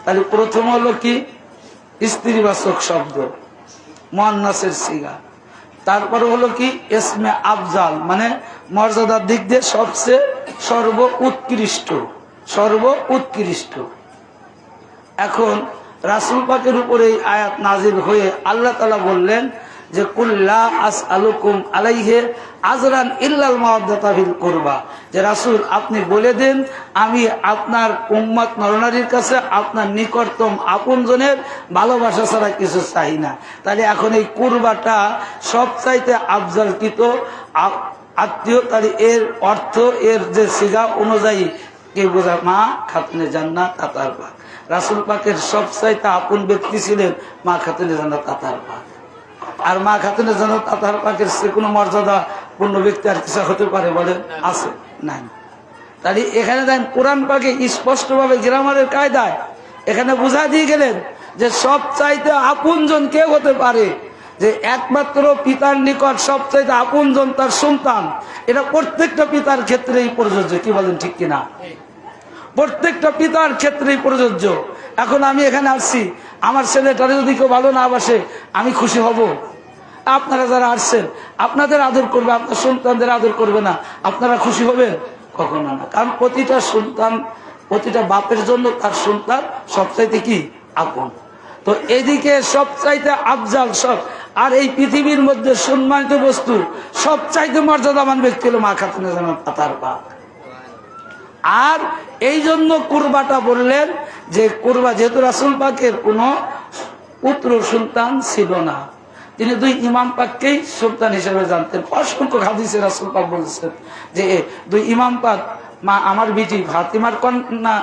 [SPEAKER 1] তাহলে প্রথম হলো কি স্ত্রীবাচক শব্দ, মুয়ান্নাসের সিগা। তারপরে হলো কি ইসমে আফজাল, মানে মর্যাদার দিক দিয়ে সবচেয়ে সর্ব উৎকৃষ্ট। এখন রাসূল পাকের উপরে এই আয়াত নাজিল হয়ে আল্লাহ তাআলা বললেন যে কুল্লা আসআলুকুম আলাইহি আজরান ইল্লাল মাওয়াদাতা বিল কুরবা, যে রাসূল আপনি বলে দেন আমি আপনার উম্মত নরনারীর কাছে আপনার নিকটতম আপনজনের ভালোবাসা ছাড়া কিছু চাই না। তাহলে এখন এই কুরবাটা সবচাইতে আফজালকৃত আত্মীয়, তাহলে এর অর্থ এর যে সিগা অনুযায়ী কে বোঝা, মা খাতুনে জান্নাত তাতার পাক। রাসূল পাকের সবচাইতে আপন ব্যক্তি ছিলেন মা খাতুনে জান্নাত তাতার পাক। আর মা খাতুনে জান্নাত তাতার পাকের সে কোনো মর্যাদা পূর্ণ ব্যক্তি আর কিছু হতে পারে বলেন? আছে? নাই। তাহলে এখানে দেখেন কোরআন পাকে স্পষ্টভাবে গ্রামারের কায়দায় এখানে বুঝা দিয়ে গেলেন যে সবচাইতে আপনজন কে হতে পারে, যে একমাত্র পিতার নিকট সবচাইতে আপনজন তার সন্তান। এটা প্রত্যেকটা পিতার ক্ষেত্রেই প্রযোজ্য, কি বলেন ঠিক কিনা? প্রত্যেকটা পিতার ক্ষেত্রেই প্রযোজ্য। এখন আমি এখানে আসছি, আমার ছেলেটারে যদি কেউ ভালো না বাসে আমি খুশি হব? আপনারা যারা আসছেন আপনাদের আদর করবে, আপনার সন্তানদের আদর করবে না, আপনারা খুশি হবেন? কখনো না। কারণ প্রতিটা সন্তান, প্রতিটা বাপের জন্য তার সন্তান সবচাইতে কি আপন। তো এদিকে সবচাইতে আফজাল, সব আর এই পৃথিবীর মধ্যে সম্মানিত বস্তু সবচাইতে মর্যাদাবান ব্যক্তি হলো মা খাতুনে জান্নাত আতার পাক। আর এই জন্য কুরবাটা বললেন যে কুরবা, যেহেতু রাসূল পাকের কোনো পুত্র সন্তান ছিল না, তিনি দুই ইমাম পাককেই সন্তান হিসেবে জানতেন। অসংখ্য হাদিসে রাসূল পাক বলেছেন যে দুই ইমাম পাক, মা আমার বিটি ফাতিমার কন্যা,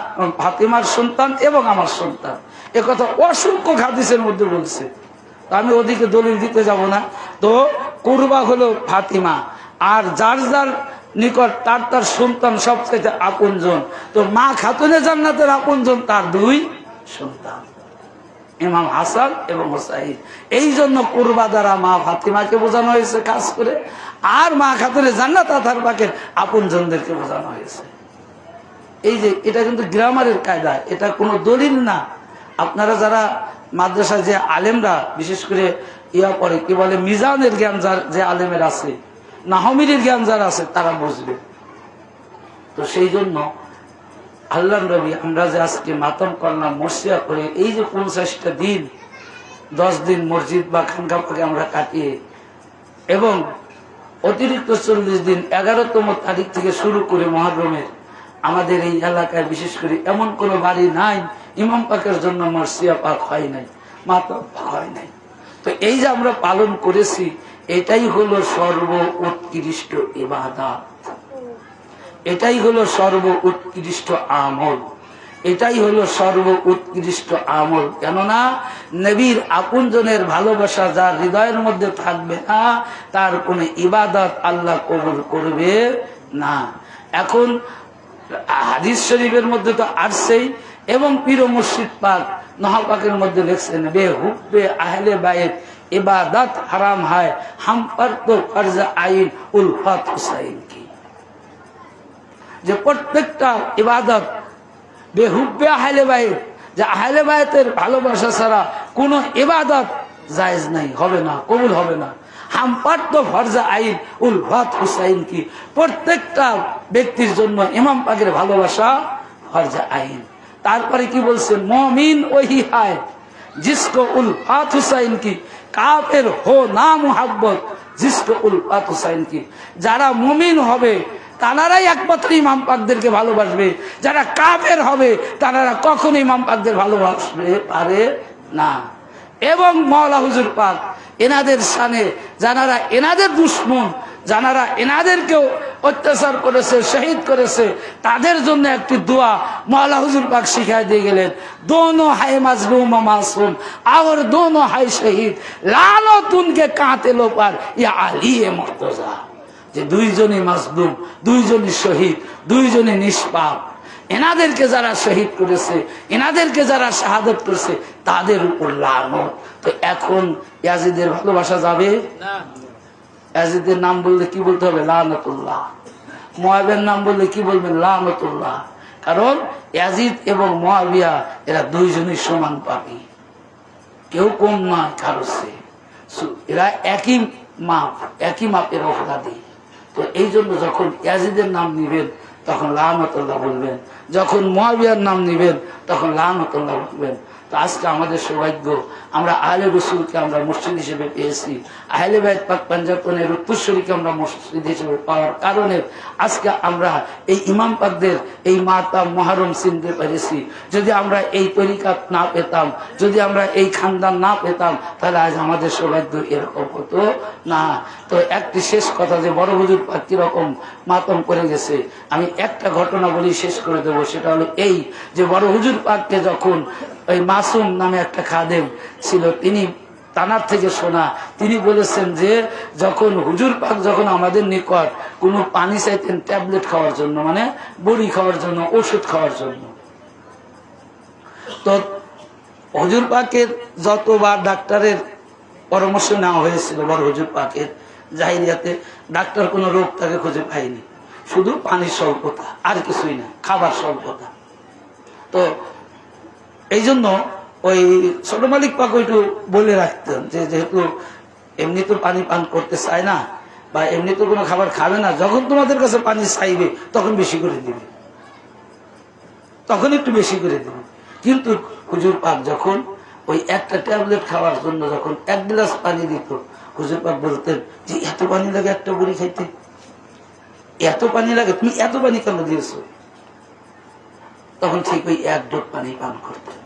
[SPEAKER 1] ফাতিমার সন্তান এবং আমার সন্তান, একথা অসংখ্য হাদিসের মধ্যে বলছে। আমি ওদিকে দলিল দিতে যাব না। তো কুরবা হলো ফাতিমা, আর যার যার নিকট তার তার সন্তান সবচেয়ে আপনজন। তো মা খাতুনে জান্নাতের আপনজন তার দুই সন্তান, ইমাম হাসান এবং হুসাইন। এই জন্য কুরবা দ্বারা মা ফাতিমাকে বোঝানো হয়েছে কাজ করে, আর মা খাতুনে জান্নাত আতার পাকের আপনজনদেরকে বোঝানো হয়েছে। এই যে এটা কিন্তু গ্রামারের কায়দা, এটা কোনো দলিল না। আপনারা যারা মাদ্রাসায় যে আলেমরা বিশেষ করে পরে কি বলে মিজানের জ্ঞান যার যে আলেমের আছে, নাহমিরের জ্ঞান যার আছে, তারা বুঝবে। তো সেই জন্য আল্লাহ নবী আমরা যে আজকে মাতম করলাম, মসজিয়া করে, এই যে 50টা দিন 10 দিন মসজিদ বা খানকা পাকে আমরা কাটিয়ে, এবং অতিরিক্ত 40 দিন 11তম তারিখ থেকে শুরু করে মহররমের আমাদের এই এলাকায় বিশেষ করে এমন কোন বাড়ি নাই ইমাম পাকের জন্য মসজিয়া পাক হয় নাই, মাতম পাক হয় নাই। তো এই যে আমরা পালন করেছি, এটাই হলো সর্ব উৎকৃষ্ট ইবাদত, এটাই হলো সর্ব উৎকৃষ্ট আমল, এটাই হলো সর্ব উৎকৃষ্ট আমল। কেননা নবীর আপনজনের ভালোবাসা যার হৃদয়ের মধ্যে থাকবে না, তার কোন ইবাদত আল্লাহ কবুল করবে না। এখন হাদিস শরীফের মধ্যে তো আসছেই, এবং পীর মুর্শিদ পাক নহপাকের মধ্যে লিখছেন, বেহুব্বে আহলে বাইত ইবাদত হারাম হয়, হাম পর তো ফরজ আইন উলফাত হুসাইন কি। যে প্রত্যেকটা ইবাদত বেহুব্বে আহলে বাইত, যে আহলে বাইতের ভালোবাসা ছাড়া কোনো ইবাদত জায়েজ নাই, হবে না, কবুল হবে না। হাম পর তো ফরজ আইন উলফাত হুসাইন কি, প্রত্যেকটা ব্যক্তির জন্য ইমাম পাকের ভালোবাসা ফরজ আইন। তারপরে কি বলছে, মুমিন ওহি হায় जिसको उल्फात हुसैन की, काफिर हो ना मुहब्बत जिसको उल्फात हुसैन की। যারা মুমিন হবে তারাই একমাত্র ইমাম পাকদেরকে ভালোবাসবে, যারা কাফের হবে তারা কখনো ইমাম পাকদের ভালোবাসবে পারে না। এবং মাওলা হুজুর পাক এনাদের শানে, যারা এনাদের দুশমন, যারা এনাদেরকেও অত্যাচার করেছে, শহীদ করেছে, তাদের জন্য একটি দোয়া মাওলা হুজুর পাক শিখাই দিয়ে গেলেন, দোনো হায় মাজলুম ও মাসুম और दोनों हाय शहीद लानत उनके कातिलों पर या अली मुर्तजा। যে দুইজনই মাজলুম, দুইজনই শহীদ, দুইজনই নিষ্পাপ, এনাদেরকে যারা শহীদ করেছে, এনাদেরকে যারা শাহাদত করেছে, তাদের উপর লানত। তো এখন ইয়াজিদের ভালোবাসা যাবে না। ইয়াজিদের নাম বললে কি বলতে হবে? লানতুল্লাহ। মুআবিয়ার নাম বললে কি বলবেন? লানতুল্লাহ। কারণ ইয়াজিদ এবং মুআবিয়া এরা দুইজনই সমান পাপী, কেউ কম নয় কারো চেয়ে, এরা একই মাপ, একই মাপের অপরাধী। তো এই জন্য যখন ইয়াজিদের নাম নিবেন তখন লানতুল্লাহ বলবেন, যখন মুআবিয়ার নাম নিবেন তখন লানতুল্লাহ বলবেন। তো আজকে আমাদের সৌভাগ্য, আমরা আহলে রসুলকে আমরা মসজিদ হিসেবে পেয়েছি, আহলে বাইত পাক পাঞ্জাতনের উত্তরসূরিকে আমরা মসজিদ হিসেবে পাওয়ার কারণে আজকে আমরা এই ইমাম পাকদের এই মাতাম মহরম চিনতে পেরেছি। যদি আমরা এই তরিকাত না পেতাম, যদি আমরা এই খানদান না পেতাম, তাহলে আজ আমাদের সৌভাগ্য এরকম হতো না। তো একটি শেষ কথা, যে বড় হুজুর পাক কিরকম মাতম করে গেছে, আমি একটা ঘটনা বলি শেষ করে দেবো। সেটা হলো এই, যে বড় হুজুর পাককে যখন ওই মাসুম নামে একটা খাদেম ছিল, তিনি তানার থেকে শোনা, তিনি বলেছেন যে যখন হুজুর পাক যখন আমাদের নিকট কোনো পানি চাইতেন ট্যাবলেট খাওয়ার জন্য, মানে বড়ি খাওয়ার জন্য, ওষুধ খাওয়ার জন্য, তো হুজুর পাকের যতবার ডাক্তারের পরামর্শ নেওয়া হয়েছিল বড় হুজুর পাকের জাহিরিয়াতে, ডাক্তার কোনো রোগ তাকে খুঁজে পায়নি, শুধু পানির স্বল্পতা, আর কিছুই না, খাবার স্বল্পতা। তো এই জন্য ওই ছোট মালিক পাক ওইটু বলে রাখতেন যে যেহেতু এমনি তো পানি পান করতে চায় না, বা এমনি তো কোনো খাবার খাবে না, যখন তোমাদের কাছে পানি চাইবে তখন বেশি করে দিবে, তখন একটু বেশি করে দিবে। কিন্তু হুজুর পাক যখন ওই একটা ট্যাবলেট খাওয়ার জন্য যখন 1 গ্লাস পানি দিত, হুজুর পাক বলতেন যে এত পানি লাগে একটা বুড়ি খাইতে, এত পানি লাগে, তুমি এত পানি কেন দিয়েছো? তখন ঠিক ওই 1 ঢোক পানি পান করতেন।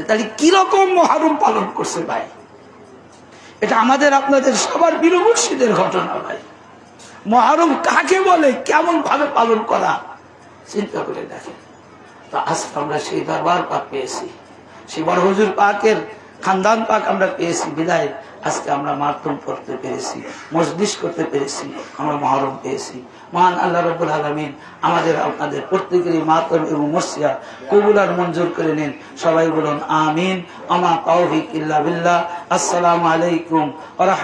[SPEAKER 1] তাহলে কিরকম মহরম পালন করছে ভাই, এটা আমাদের আপনাদের সবার বীর মুর্শিদের ঘটনা ভাই। মহরম কাকে বলে, কেমন ভাবে পালন করা, চিন্তা করে দেখেন। তো আজকে আমরা সেই দরবার পাক পেয়েছি, সেই বড় হুজুর পাকের খানদান পাক আমরা পেয়েছি বিদায় আজকে আমরা মাতম পড়তে পেরেছি, মজলিস করতে পেরেছি, আমরা মহরম পেয়েছি। মহান আল্লাহ রাব্বুল আলামিন আমাদের আপনাদের প্রত্যেকেরই মাতম এবং মসজিয়া কবুল আর মঞ্জুর করে নিন। সবাই বলুন আমিন। আমা তাওফিক ইল্লা বিল্লাহ। আসসালামু আলাইকুম ওয়া রাহমাতুল্লাহ।